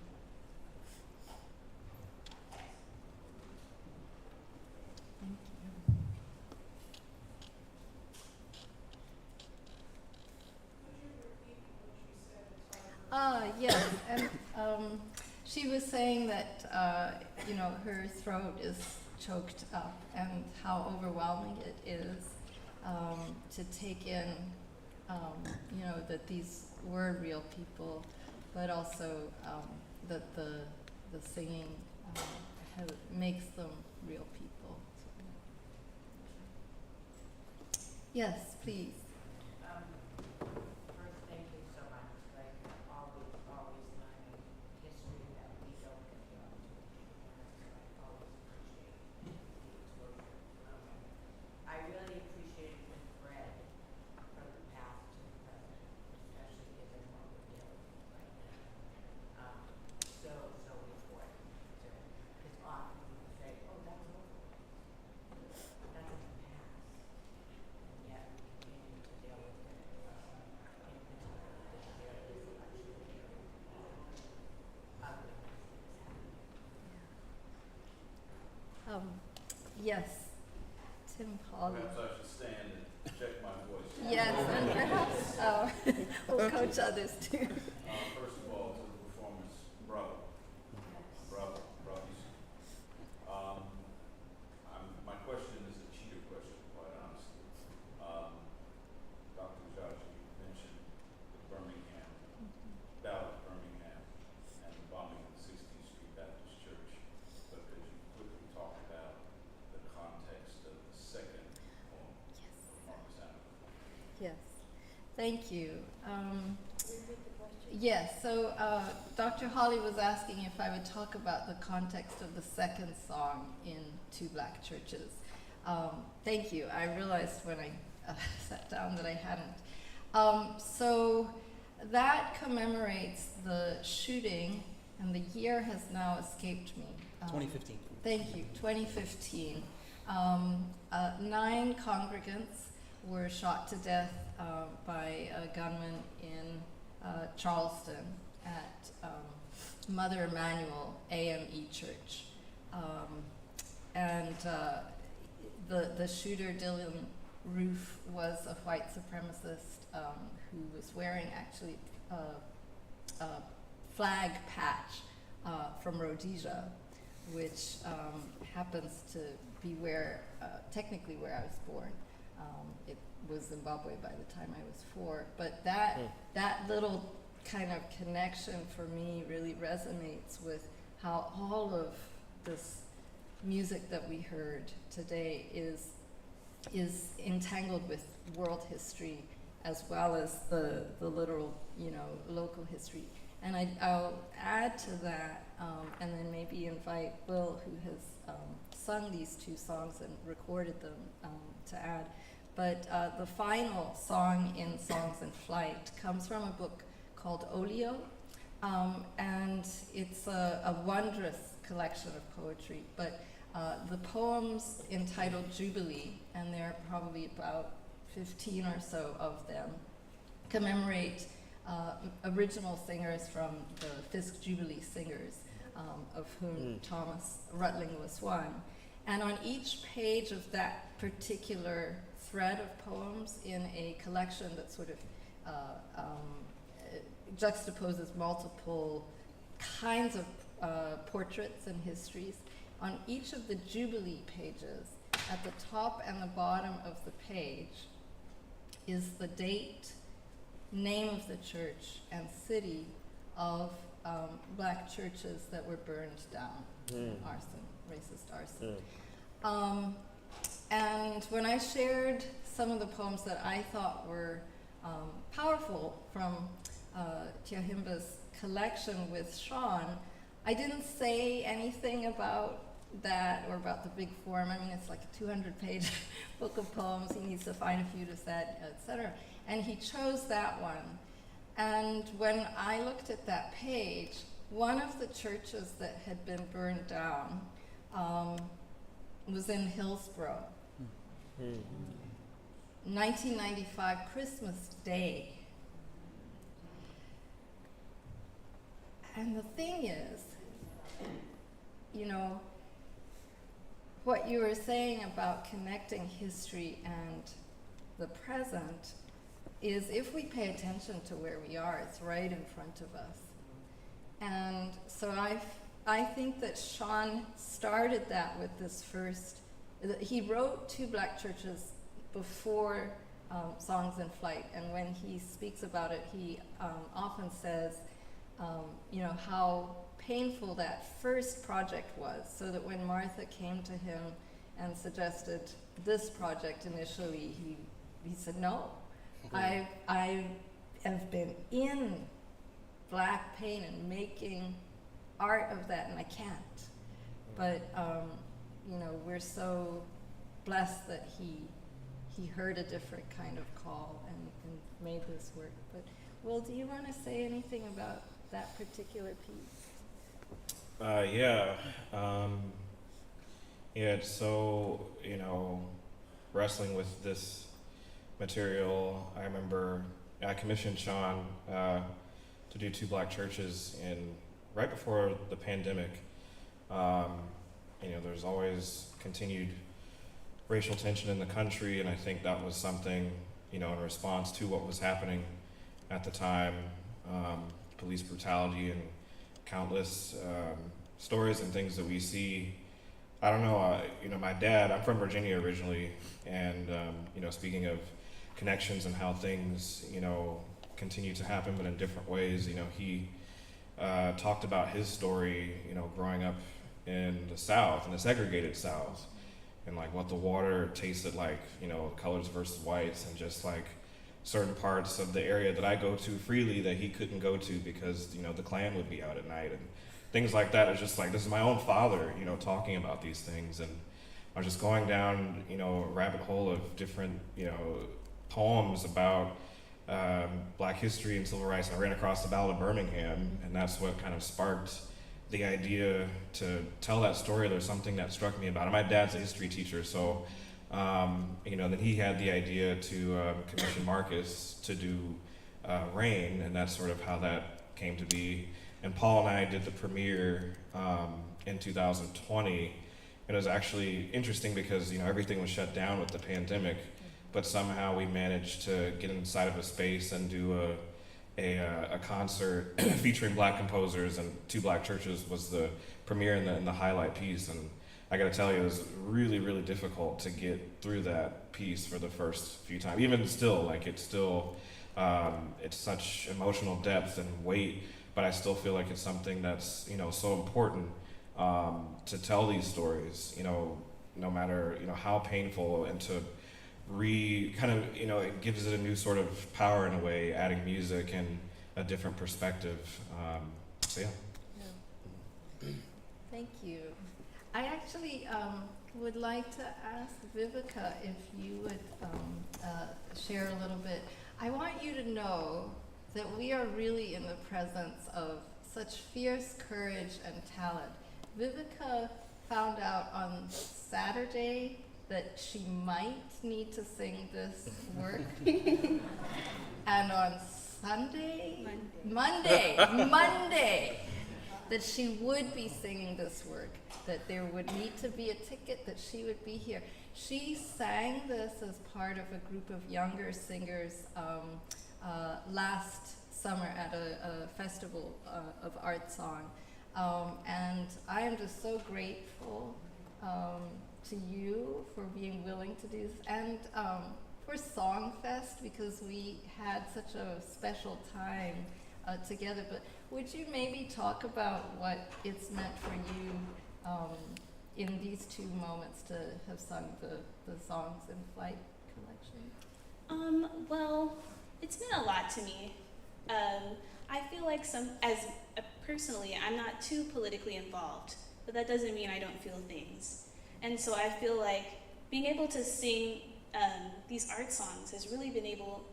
Thank you. Yes, and she was saying that, her throat is choked up and how overwhelming it is to take in, that these were real people, but also that the singing makes them real people. Yes, please. First, thank you so much. Like, always learning history that we don't get the opportunity to learn. So I always appreciate the exposure. I really appreciated the thread from the past to the present, especially given what we're dealing with right now. So important to, because often people say, oh, that's over. That's in the past. And yet we continue to deal with it. In particular this year, this election year, ugly things happening. Yes, Tim Polly. Perhaps I should stand and check my voice. Yes, and perhaps we'll coach others too. First of all, to the performance, bravo. Bravo, bravísimo. My question is a cheater question, quite honestly. Dr. Jaji mentioned the Birmingham, Battle of Birmingham, and the bombing of the 16th Street Baptist Church. But could you quickly talk about the context of the second poem of Marcus Allen? Yes, thank you. Yes, so Dr. Holly was asking if I would talk about the context of the second song in Two Black Churches. Thank you. I realized when I sat down that I hadn't. So that commemorates the shooting, and the year has now escaped me. 2015. Thank you, 2015. 9 congregants were shot to death by a gunman in Charleston at Mother Emanuel AME Church. And the shooter, Dylan Roof, was a white supremacist who was wearing actually a flag patch from Rhodesia, which happens to be technically where I was born. It was Zimbabwe by the time I was 4, but that little kind of connection for me really resonates with how all of this music that we heard today is entangled with world history as well as the literal, local history. And I'll add to that and then maybe invite Will, who has sung these two songs and recorded them, to add. But the final song in Songs in Flight comes from a book called Olio, and it's a wondrous collection of poetry. But the poems entitled Jubilee, and there are probably about 15 or so of them, commemorate original singers from the Fisk Jubilee Singers, of whom Thomas Rutling was one. And on each page of that particular thread of poems in a collection that sort of juxtaposes multiple kinds of portraits and histories, on each of the Jubilee pages, at the top and the bottom of the page, is the date, name of the church, and city of black churches that were burned down. Arson, racist arson. And when I shared some of the poems that I thought were powerful from Tyehimba's collection with Shawn, I didn't say anything about that or about the big form. I mean, it's like a 200-page book of poems. He needs to find a few to set, etc. And he chose that one. And when I looked at that page, one of the churches that had been burned down was in Hillsborough. 1995, Christmas Day. And the thing is, you know, what you were saying about connecting history and the present is, if we pay attention to where we are, it's right in front of us. And so I think that Shawn started that with this first, he wrote Two Black Churches before Songs in Flight, and when he speaks about it, he often says, you know, how painful that first project was, so that when Martha came to him and suggested this project initially, he said, no, I have been in black pain and making art of that, and I can't. But, you know, we're so blessed that he heard a different kind of call and made this work. But, Will, do you want to say anything about that particular piece? Yeah, it's so, you know, wrestling with this material. I remember I commissioned Shawn to do Two Black Churches right before the pandemic. You know, there's always continued racial tension in the country, and I think that was something, you know, in response to what was happening at the time, police brutality and countless stories and things that we see. I don't know, you know, my dad, I'm from Virginia originally, and, you know, speaking of connections and how things, you know, continue to happen, but in different ways, you know, he talked about his story, you know, growing up in the South, in the segregated South, and like what the water tasted like, you know, colors versus whites, and just like certain parts of the area that I go to freely that he couldn't go to because, you know, the Klan would be out at night and things like that. It's just like, this is my own father, you know, talking about these things. And I was just going down, you know, a rabbit hole of different, you know, poems about Black history and civil rights. And I ran across the Ballad of Birmingham, and that's what kind of sparked the idea to tell that story. There's something that struck me about it. My dad's a history teacher, so you know, then he had the idea to commission Marcus to do Rain, and that's sort of how that came to be. And Paul and I did the premiere in 2020, and it was actually interesting because, you know, everything was shut down with the pandemic, but somehow we managed to get inside of a space and do a concert featuring Black composers, and Two Black Churches was the premiere and the highlight piece. And I gotta tell you, it was really, really difficult to get through that piece for the first few times. Even still, like, it's still, it's such emotional depth and weight, but I still feel like it's something that's, you know, so important to tell these stories, you know, no matter, you know, how painful, and to kind of, you know, it gives it a new sort of power in a way, adding music and a different perspective. So yeah. Thank you. I actually would like to ask Vivica if you would share a little bit. I want you to know that we are really in the presence of such fierce courage and talent. Vivica found out on Saturday that she might need to sing this work. And on Monday, that she would be singing this work, that there would need to be a ticket, that she would be here. She sang this as part of a group of younger singers last summer at a festival of art song. And I am just so grateful to you for being willing to do this, and for Songfest, because we had such a special time together. But would you maybe talk about what it's meant for you in these two moments to have sung the Songs in Flight collection? Well, it's meant a lot to me. I feel like personally, I'm not too politically involved, but that doesn't mean I don't feel things. And so I feel like being able to sing these art songs has really been able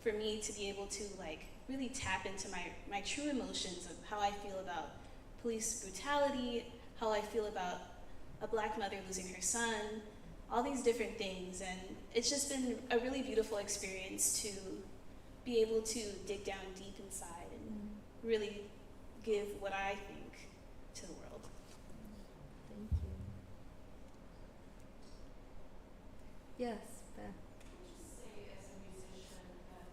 for me to be able to like really tap into my true emotions of how I feel about police brutality, how I feel about a Black mother losing her son, all these different things. And it's just been a really beautiful experience to be able to dig down deep inside and really give what I think to the world. Thank you. Yes, Beth. Just say as a musician that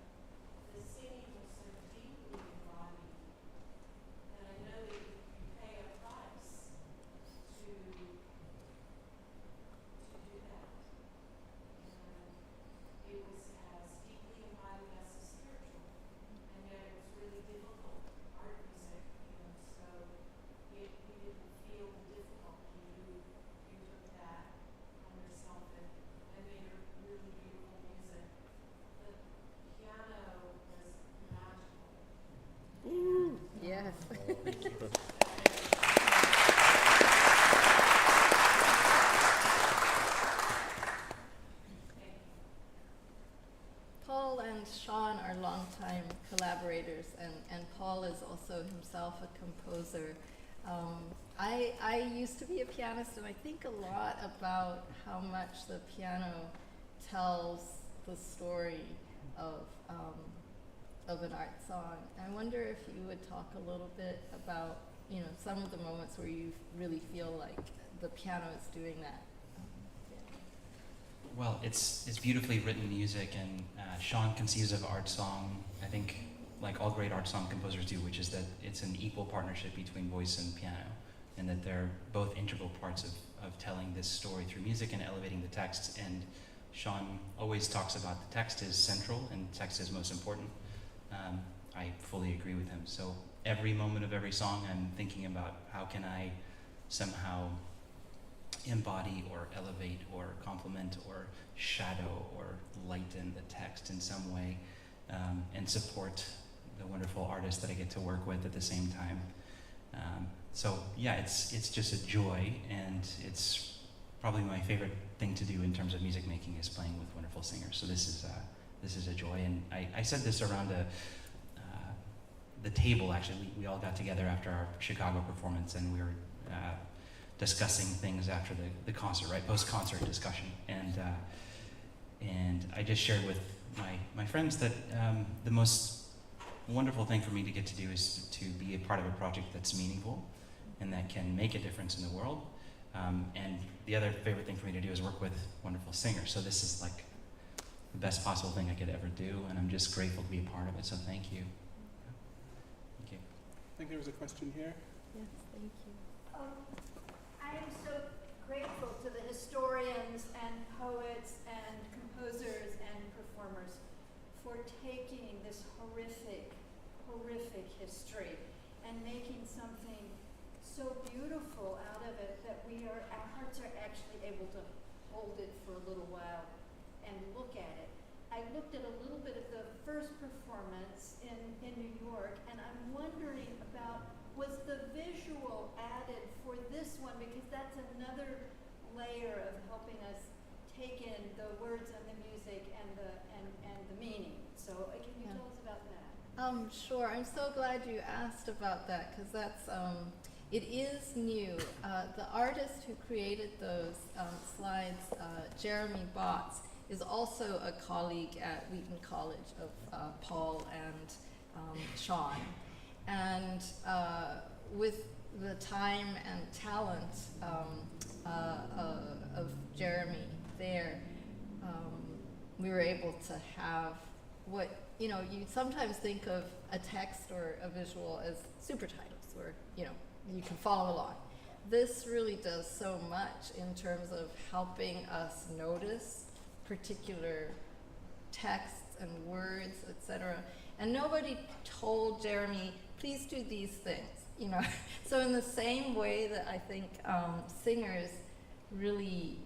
the singing was so deeply embodied that I know that you pay a price to do that. And it was as deeply embodied as the spiritual, and yet it was really difficult art music, and so you didn't feel the difficulty. You took that on yourself and made a really beautiful music. The piano was magical. Yes. Paul and Shawn are longtime collaborators, and Paul is also himself a composer. I used to be a pianist, and I think a lot about how much the piano tells the story of an art song. I wonder if you would talk a little bit about, some of the moments where you really feel like the piano is doing that. Well, it's beautifully written music, and Shawn conceives of art song, I think, like all great art song composers do, which is that it's an equal partnership between voice and piano, and that they're both integral parts of telling this story through music and elevating the text. And Shawn always talks about the text is central and text is most important. I fully agree with him. So every moment of every song, I'm thinking about how can I somehow embody or elevate or complement or shadow or lighten the text in some way, and support the wonderful artists that I get to work with at the same time. So yeah, it's just a joy, and it's probably my favorite thing to do in terms of music making is playing with wonderful singers. So this is a joy, and I said this around the table. Actually, we all got together after our Chicago performance, and we were discussing things after the concert, right? Post-concert discussion, and I just shared with my friends that the most wonderful thing for me to get to do is to be a part of a project that's meaningful and that can make a difference in the world. And the other favorite thing for me to do is work with wonderful singers. So this is like the best possible thing I could ever do, and I'm just grateful to be a part of it. So thank you. Thank you. I think there was a question here. Yes, thank you. I am so grateful to the historians and poets and composers and performers for taking this horrific history and making something so beautiful out of it that our hearts are actually able to hold it for a little while and look at it. I looked at a little bit of the first performance in New York, and I'm wondering about was the visual added for this one? Because that's another layer of helping us take in the words and the music and the meaning. So can you tell us about that? Sure. I'm so glad you asked about that, because that's it is new. The artist who created those slides, Jeremy Botts, is also a colleague at Wheaton College of Paul and Shawn. And with the time and talent of Jeremy there, we were able to have what, you sometimes think of a text or a visual as super titles, where, you can follow along. This really does so much in terms of helping us notice particular texts and words, etc. And nobody told Jeremy, please do these things, So in the same way that I think singers really,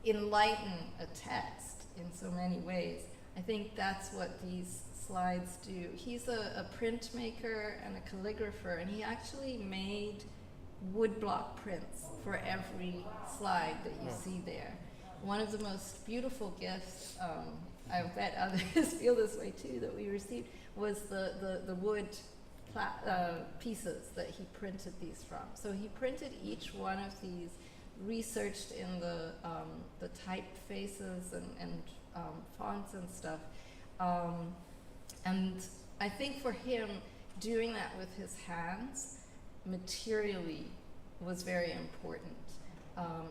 enlighten a text in so many ways, I think that's what these slides do. He's a printmaker and a calligrapher, and he actually made woodblock prints for every slide that you see there. One of the most beautiful gifts, I bet others feel this way too, that we received was the wood pieces that he printed these from. So he printed each one of these, researched in the typefaces and fonts and stuff. And I think for him, doing that with his hands, materially, was very important.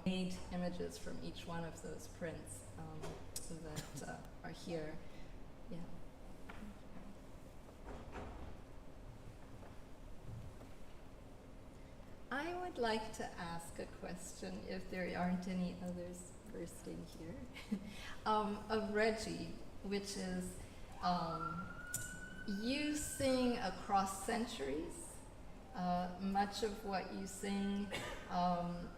Made images from each one of those prints that are here. Yeah. I would like to ask a question, if there aren't any others bursting here, of Reggie, which is, you sing across centuries. Much of what you sing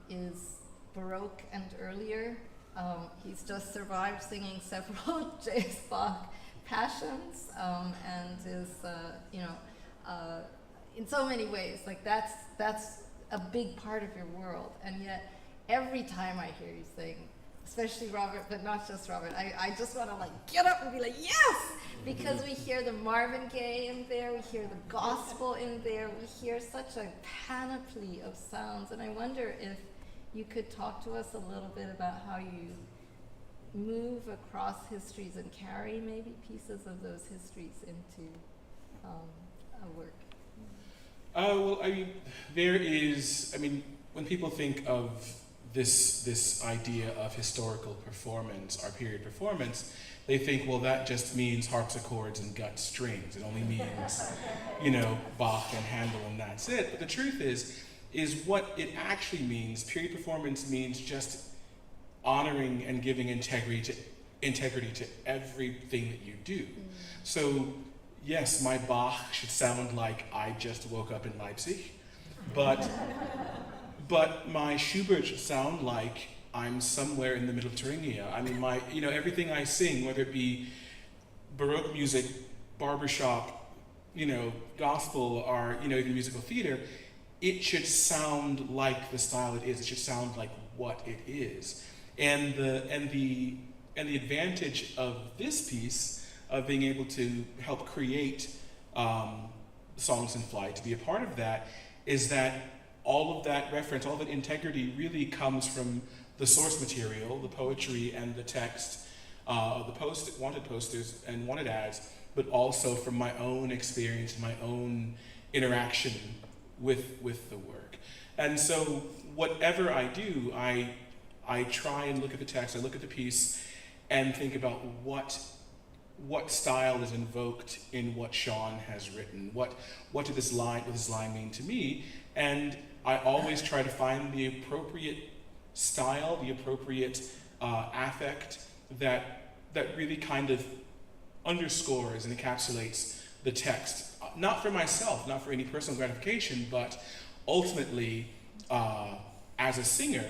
is Baroque and earlier. He's just survived singing several J.S. Bach passions, and is, in so many ways, like that's a big part of your world. And yet, every time I hear you sing, especially Robert, but not just Robert, I just want to get up and be like, yes! Because we hear the Marvin Gaye in there, we hear the gospel in there, we hear such a panoply of sounds. And I wonder if you could talk to us a little bit about how you move across histories and carry maybe pieces of those histories into a work. Well, there is, when people think of this idea of historical performance or period performance, they think, well, that just means harpsichords and gut strings. It only means, Bach and Handel, and that's it. But the truth is what it actually means. Period performance means just honoring and giving integrity to everything that you do. So, yes, my Bach should sound like I just woke up in Leipzig, but my Schubert should sound like I'm somewhere in the middle of Thuringia. Everything I sing, whether it be Baroque music, barbershop, gospel, or even musical theater, it should sound like the style it is. It should sound like what it is. And the advantage of this piece, of being able to help create Songs in Flight, to be a part of that, is that all of that reference, all that integrity really comes from the source material, the poetry and the text, the wanted posters and wanted ads, but also from my own experience, my own interaction with the work. And so whatever I do, I try and look at the text, I look at the piece and think about what style is invoked in what Shawn has written. What does this line mean to me? And I always try to find the appropriate style, the appropriate affect that really kind of underscores and encapsulates the text. Not for myself, not for any personal gratification, but ultimately, as a singer,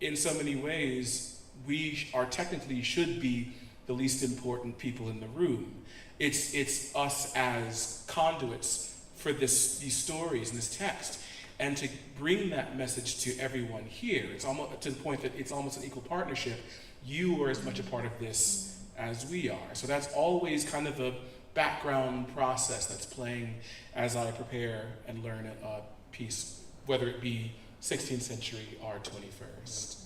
in so many ways, we are technically should be the least important people in the room. It's us as conduits for these stories and this text, and to bring that message to everyone here. It's almost to the point that it's almost an equal partnership. You are as much a part of this as we are. So that's always kind of a background process that's playing as I prepare and learn a piece, whether it be 16th century or 21st.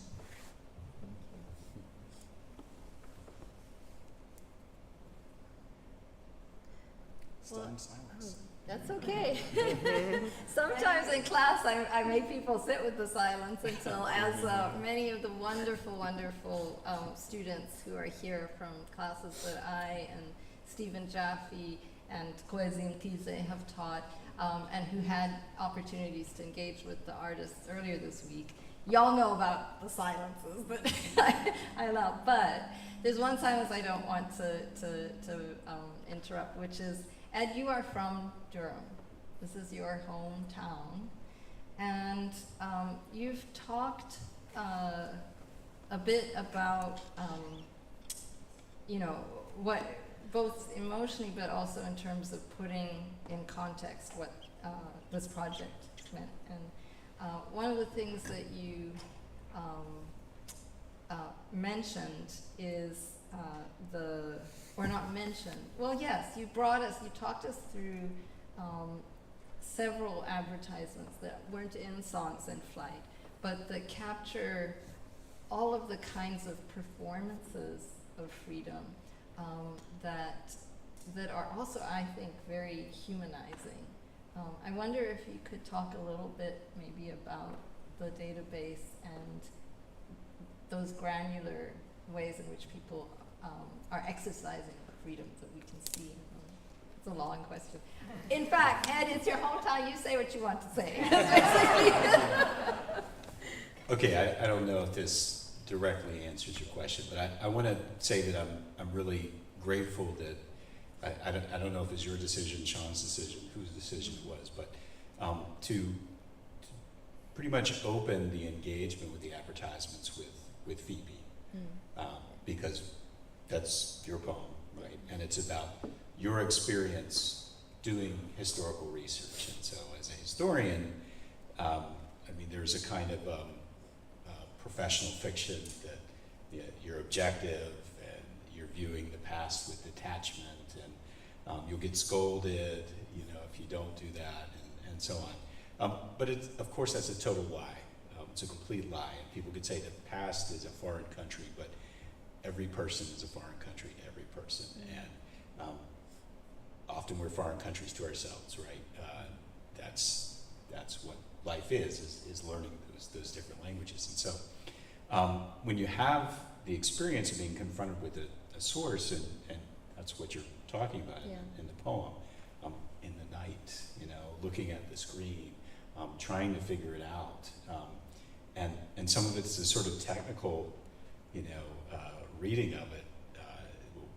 Stunned silence. That's okay. Sometimes in class, I make people sit with the silence until, as many of the wonderful, wonderful students who are here from classes that I and Stephen Jaffe and Kwesi Mkhize have taught, and who had opportunities to engage with the artists earlier this week. Y'all know about the silences that I allow, but there's one silence I don't want to interrupt, which is, Ed, you are from Durham. This is your hometown. And you've talked a bit about, what, both emotionally but also in terms of putting in context what this project meant. And one of the things that you mentioned is you talked us through several advertisements that weren't in Songs in Flight, but that capture all of the kinds of performances of freedom that are also, I think, very humanizing. I wonder if you could talk a little bit maybe about the database and those granular ways in which people are exercising the freedoms that we can see. It's a long question. In fact, Ed, it's your hometown. You say what you want to say. Okay, I don't know if this directly answers your question, but I want to say that I'm really grateful that I don't know if it's your decision, Shawn's decision, whose decision it was, but to pretty much open the engagement with the advertisements with Phoebe, because that's your poem, right? And it's about your experience doing historical research. And so as a historian, there's a kind of professional fiction that you're objective and you're viewing the past with detachment, and you'll get scolded, if you don't do that, and so on. But of course, that's a total lie. It's a complete lie. And people could say the past is a foreign country, but every person is a foreign country to every person. And often we're foreign countries to ourselves, right? That's what life is learning those different languages. And so when you have the experience of being confronted with a source, and that's what you're talking about in the poem, in the night, looking at the screen, trying to figure it out. And some of it's a sort of technical, reading of it.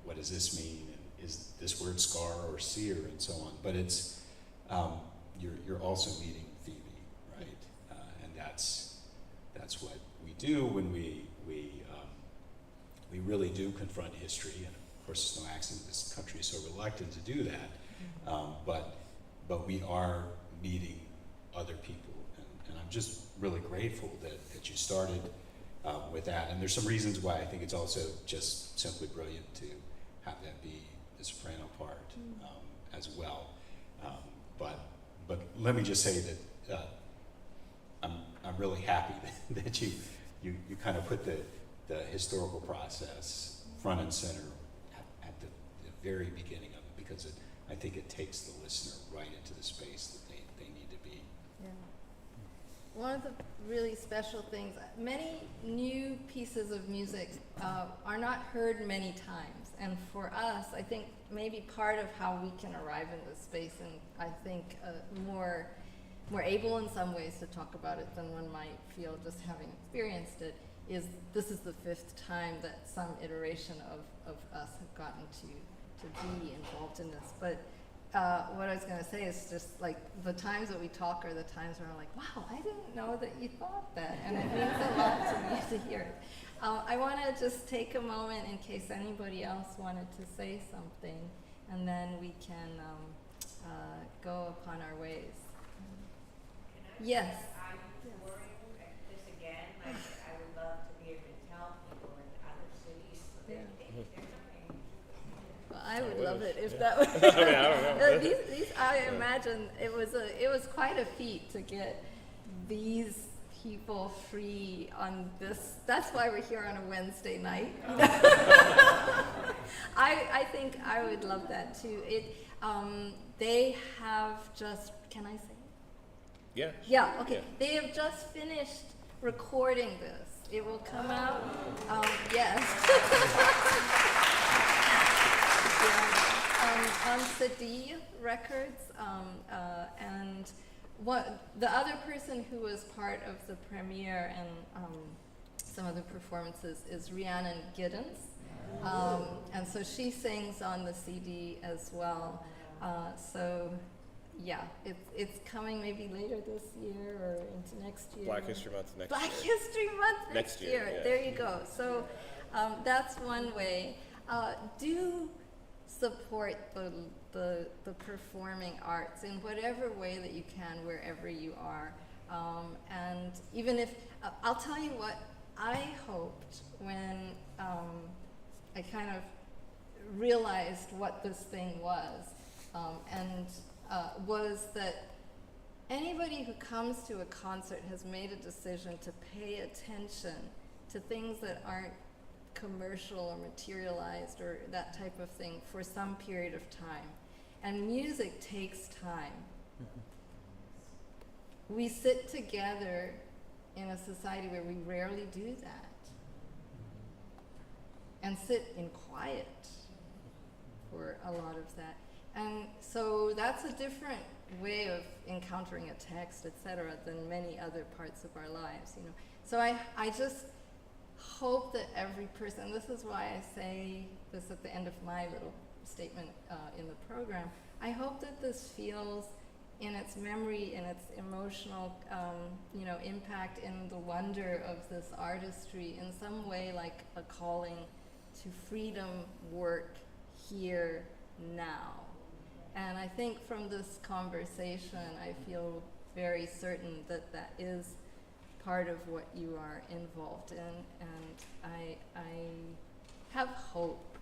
What does this mean? And is this word scar or sear, and so on? But it's you're also meeting Phoebe, right? And that's what we do when we really do confront history. And of course, it's no accident this country is so reluctant to do that. But we are meeting other people, and I'm just really grateful that you started with that. And there's some reasons why I think it's also just simply brilliant to have that be the soprano part as well. But let me just say that I'm really happy that you kind of put the historical process front and center at the very beginning of it, because I think it takes the listener right into the space that they need to be. Yeah. One of the really special things, many new pieces of music are not heard many times. And for us, I think maybe part of how we can arrive in this space, and I think more able in some ways to talk about it than one might feel just having experienced it, is this is the 5th time that some iteration of us have gotten to be involved in this. But what I was going to say is just like the times that we talk are the times where I'm like, wow, I didn't know that you thought that, and it means a lot to me to hear it. I want to just take a moment in case anybody else wanted to say something, and then we can go upon our ways. Can I- Yes. I'm touring this again, like, I would love to be able to tell people in other cities, so that they're coming. Well, I would love it if that was. I mean, I don't know. I imagine it was quite a feat to get these people free on this. That's why we're here on a Wednesday night. I think I would love that too. They have just. Can I say it? Yeah. Yeah. Okay. Yeah. They have just finished recording this. It will come out. Yes. On Tsitsi Records, and the other person who was part of the premiere and some of the performances is Rhiannon Giddens, and so she sings on the CD as well. So, yeah, it's coming maybe later this year or into next year. Black History Month next Black year. History Month next year. Yeah. There you go. So that's one way. Do support the performing arts in whatever way that you can, wherever you are. And even if, I'll tell you what I hoped when I kind of realized what this thing was, was that anybody who comes to a concert has made a decision to pay attention to things that aren't commercial or materialized or that type of thing for some period of time. And music takes time. We sit together in a society where we rarely do that. And sit in quiet for a lot of that. And so that's a different way of encountering a text, etc., than many other parts of our lives, you know. So I just hope that every person, this is why I say this at the end of my little statement in the program, I hope that this feels in its memory, in its emotional impact, in the wonder of this artistry, in some way like a calling to freedom work here now. And I think from this conversation, I feel very certain that that is part of what you are involved in, and I have hope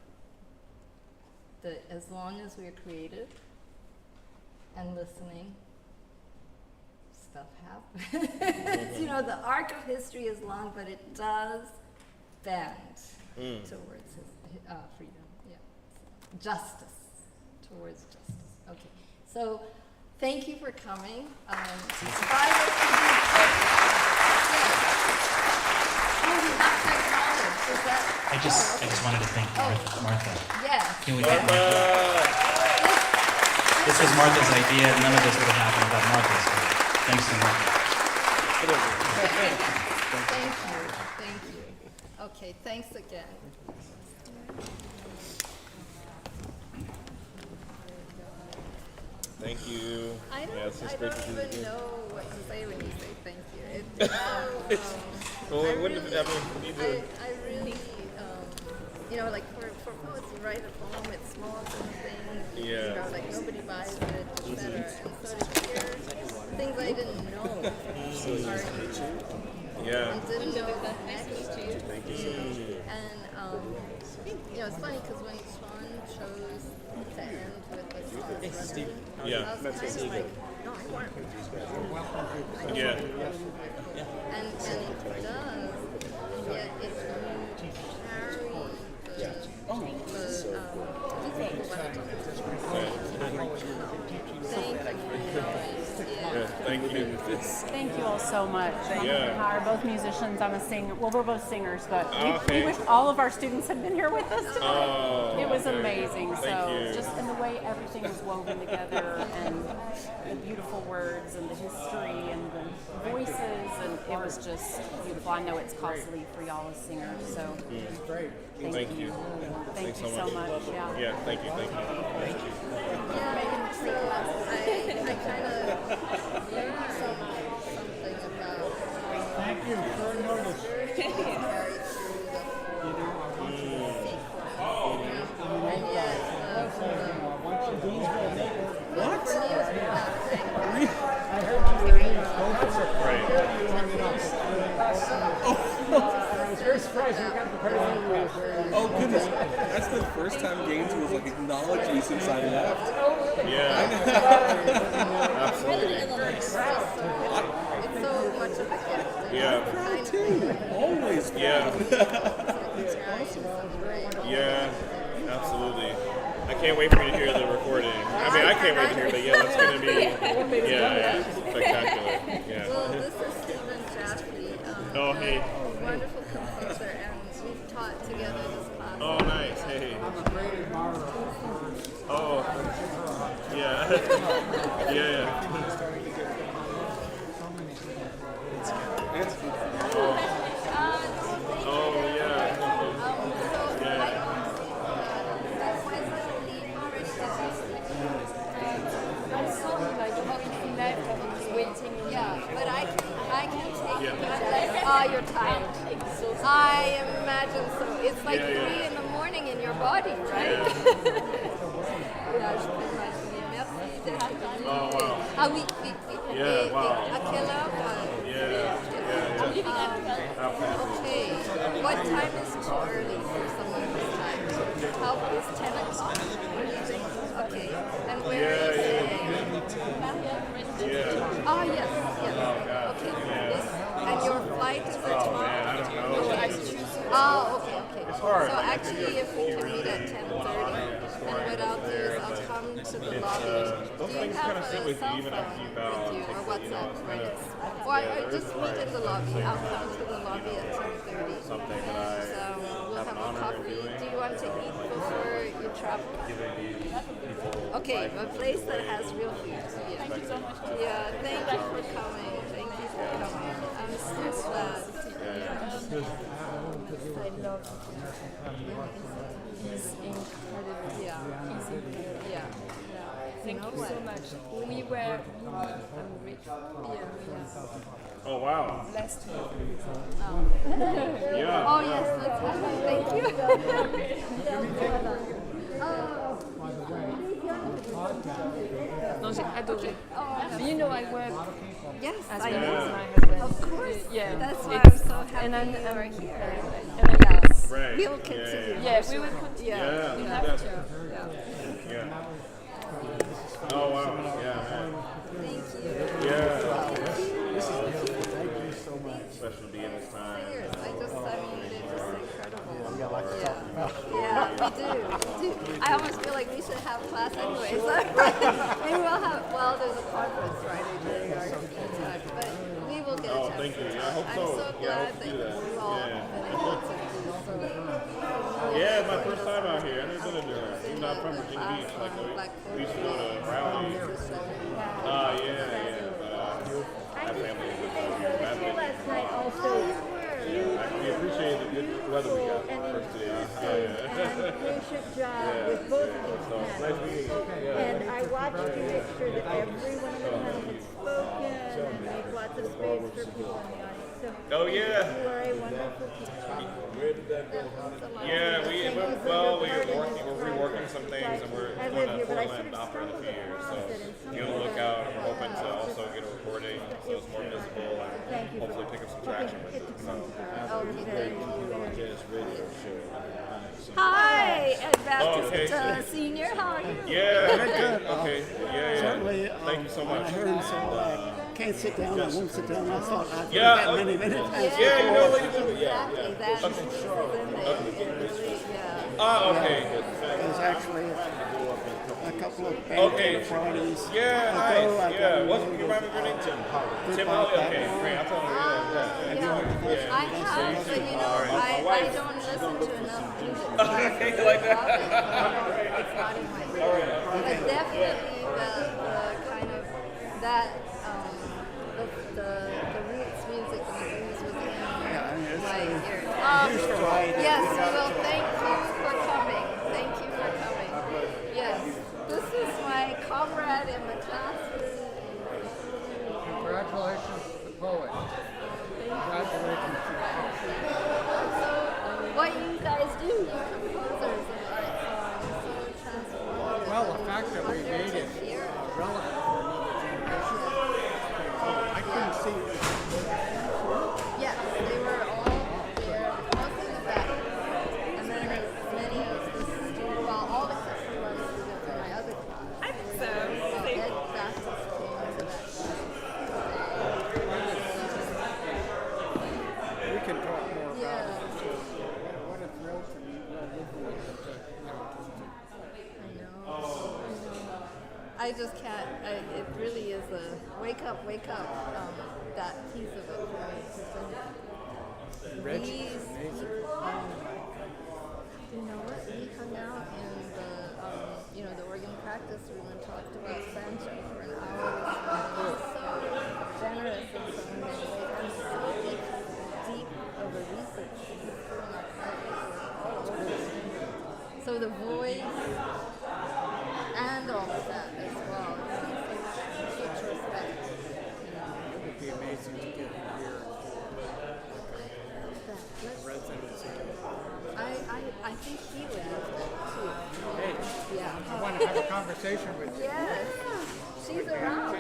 that as long as we're creative and listening, stuff happens. You know, the arc of history is long, but it does bend towards freedom, yeah. Justice, towards justice. Okay, so thank you for coming. I just wanted to thank Martha. Yes. Can we get Martha? This was Martha's idea. None of this would have happened without Martha. So thanks so much. Thank you. Okay, thanks again. Thank you. I don't great to even know what to say when you say thank you. I really, like for poets who write a poem, it's small things, Yeah. like nobody buys it, etc. And so to hear things I didn't know Yeah. I didn't know next to you. Thank you so much. And it's funny because when Shawn chose to end with the song, Yeah. I was kind of like, no, I want to. Yeah. And it does, yet if you carry Thank you. Thank you all so much. Yeah. We're both musicians. I'm a singer. Well, we're both singers, but Okay. we wish all of our students had been here with us today. Oh, it was okay. amazing. Thank So you. just in the way everything was woven together, and the beautiful words, and the history, and the voices, and it was just beautiful. I know it's costly for y'all as singers, so Thank you. Thank you so much. Yeah. Yeah, thank you. Thank you. Yeah, so I kind of learned something about Thank you for notice. and yet, Once the bees go, they work. What? For me, it was relaxing. Right. I was very surprised when we got the party. Oh goodness, that's the first time Gaines was like acknowledged me since I left. Yeah. Absolutely. It's so much of a gift. Yeah. Proud too. Always. Yeah. It's awesome. Yeah. Absolutely. I can't wait for you to hear the recording. I mean, I can't wait to hear it, but yeah, that's going to be, yeah, spectacular. Yeah. Well, this is Stephen Jaji. Oh, hey. Wonderful composer, and we've taught together this class. Oh, nice. Hey. Oh. Yeah. Yeah. Oh, yeah. Yeah, but I can take it. Oh, you're tired. I imagine so. It's like 3 in the morning in your body, right? Yeah, je peux imaginer. Merci d'être venu. Oh, wow. Ah oui, oui. Yeah, wow. À quelle heure? Yeah. Okay. What time is too early for someone this time? How is 10 o'clock? What do you think? Okay. And where are you staying? Yeah. Oh, yes. Oh, God. Okay. Yeah. Yes. And your flight is at 12? Oh, man, I don't know. Oh, okay. It's hard. So actually, if we can meet at 10:30, and what I'll do is I'll come to the lobby. Those Do you things have kind of sit a with cell you even phone after you with bow. you, or WhatsApp, right? Or just meet in the lobby. I'll come to the lobby at 10:30. Something that I So we'll have have an a honor in coffee. doing. Do you want to eat before you travel? Giving people Okay, a place that has real food. Yeah. Thank you so much. Yeah, thank you for coming. Thank you for coming. I'm so glad. I love He's incredible. Yeah. Yeah. Thank you so much. We were rich. Yeah. Oh, wow. Last week. Yeah. Oh, yes, let's have it. Thank you. Non, j'ai adoré. You know, I work Yes, as I well know. as my husband. Of course. Yeah. That's why I'm so happy and then, you are here. Yes. Right. We will continue. Yeah, we will continue. Yeah. We Yeah. have to. Yeah. Yeah. Oh, wow. Yeah, man. Thank you. Yeah. Thank you so much. Special to be in this time. Singers, I mean, they're just incredible. Yeah, like to talk about. Yeah, we do. I almost feel like we should have class anyway. So maybe we'll have, well, there's a conference Friday during our time, but we will get a Oh, chance. thank you. Yeah, I hope I'm so. so Yeah, I glad hope to that do that. you all Yeah. have been able to do so. Yeah, it's my first time out here. I've never been to Durham. Even though I'm from Virginia Beach, like we used to go to rallies. Yeah. But I have family in here. last night also. We appreciate the good weather we got And first day. patient job with both of these So it's nice meeting you. And I watched you make sure that every one of the panels had spoken and make lots of space for people in the audience. So Oh, yeah. you are a wonderful teacher. Where did that go? Yeah, we're reworking some things and we're I going live to here, but I Portland sort of opera in a few stumbled years. So across it and be on the lookout. And we're hoping to also get a recording so it's more visible and hopefully pick up some traction with it. So. Hi, and Oh, Baptist okay. Senior, how are you? Yeah. Okay. Yeah. Certainly, Thank you so much. I heard, so can't sit down, I won't sit down. I thought I'd Yeah, that many minutes. Yeah, you know what you do. Yeah. Exactly, that Okay. piece is in there. Really, yeah. Ah, okay. There's actually a couple of Okay. band Fridays. Yeah, nice. Yeah. What's your name? Tim. Tim Holly. Okay, great. I'll tell him. Yeah, I have, but you know, I don't listen to enough music. Okay, like that. It's not in my head. But definitely the kind of that the roots music and the blues within my ears. Yes, we will. Thank you for coming. Thank you for coming. Yes, this is my comrade in the classroom. Congratulations to the poet. Congratulations to the So, what you guys do, you composers of art songs, so transformative. Well, the fact that we made it can talk more about Yeah. it. So, what a thrill to meet Liverman. I know. I just can't. It really is a wake up, that piece of it for me. Reggie, amazing. You know what? We hung out in the organ practice room and talked about Sancho for an hour. He was so generous in so many ways and so deep of a research he's doing our practice. So the voice and all of that as well. Such respect. It would be amazing to get him here and residency. I think he would love that too. Hey, Yeah. I want to have a conversation with you. Yes. She's around.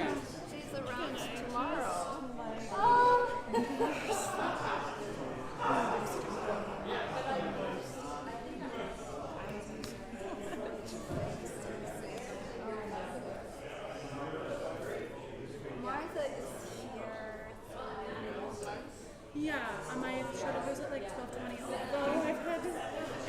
She's around tomorrow. Martha is here. Yeah, my shuttle goes at like 12:20. Although I've had to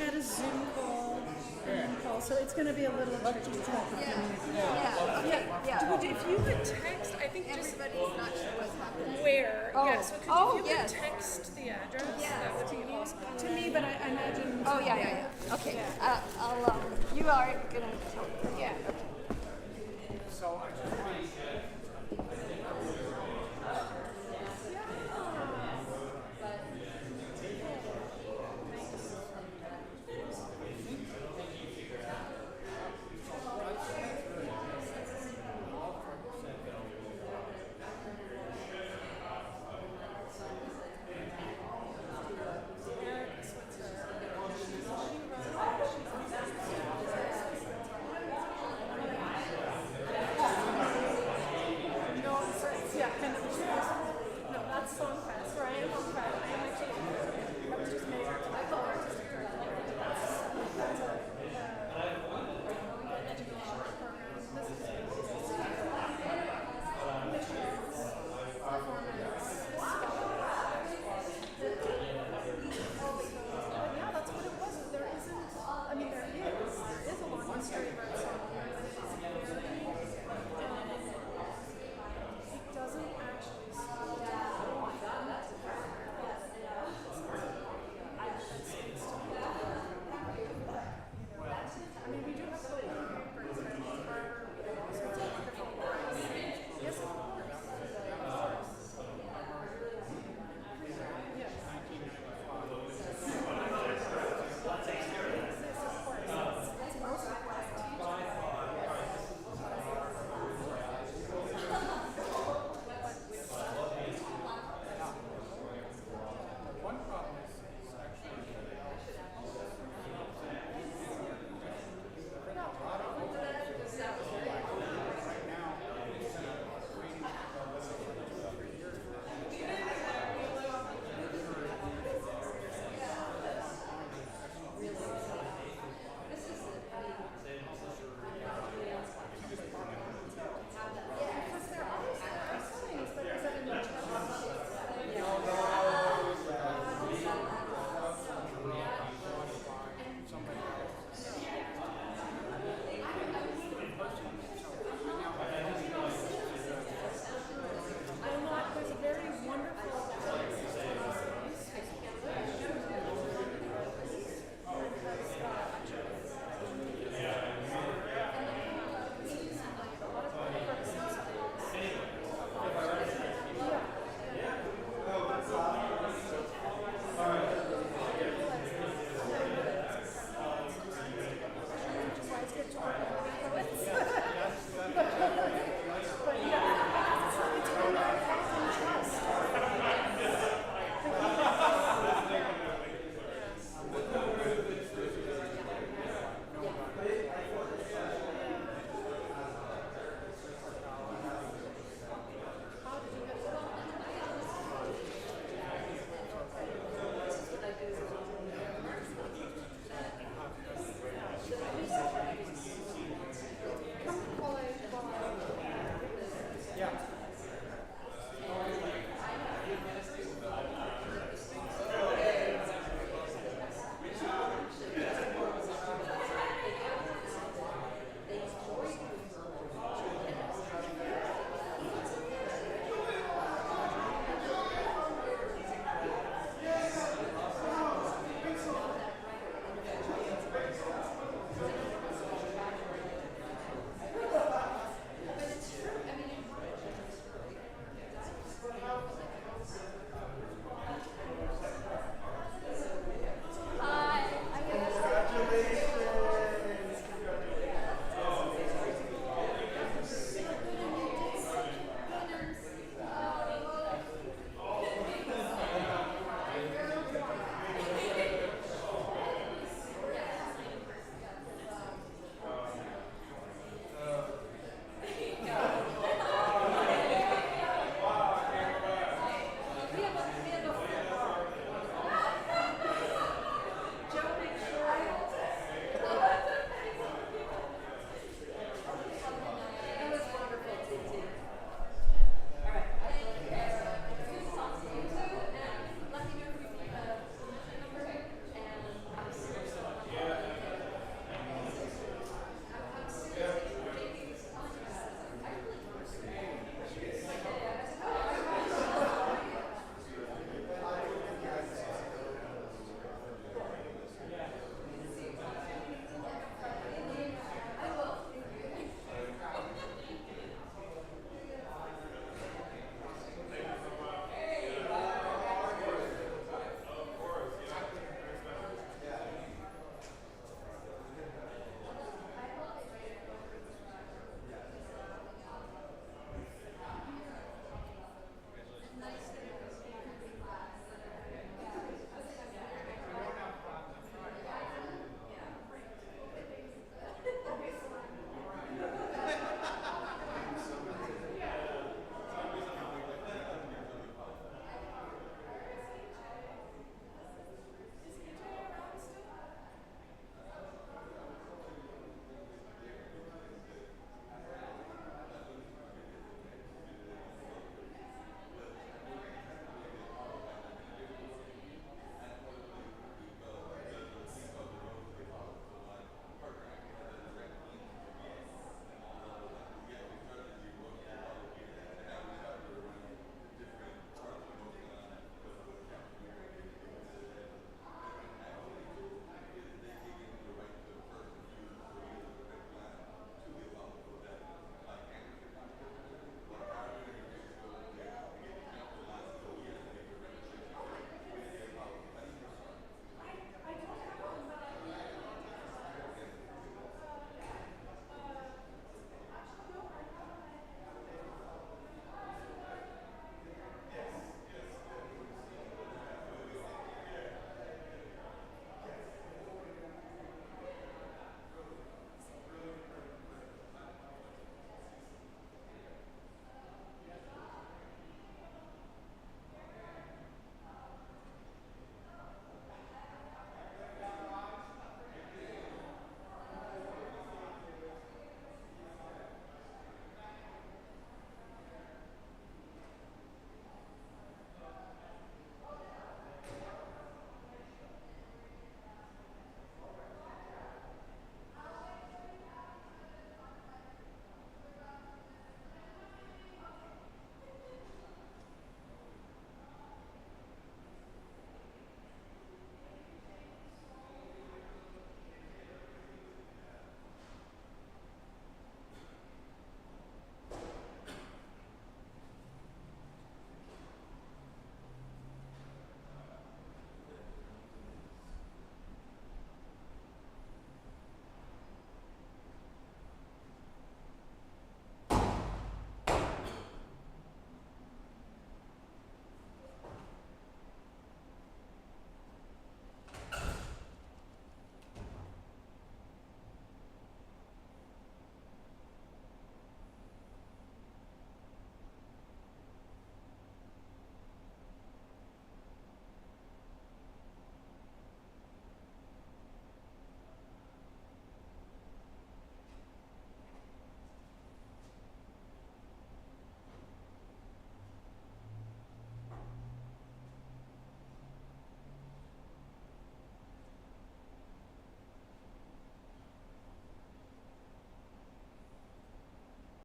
add a Zoom call and call, so it's going to be a little tricky. Yeah. If you could text, I think just Everybody's not sure what's happening. where. Oh. Yeah, so if you Yes. could text the address, Yes. that would be awesome. To me, but I imagine. Oh, yeah. Okay. I'll, you are gonna tell. Yeah. So I just want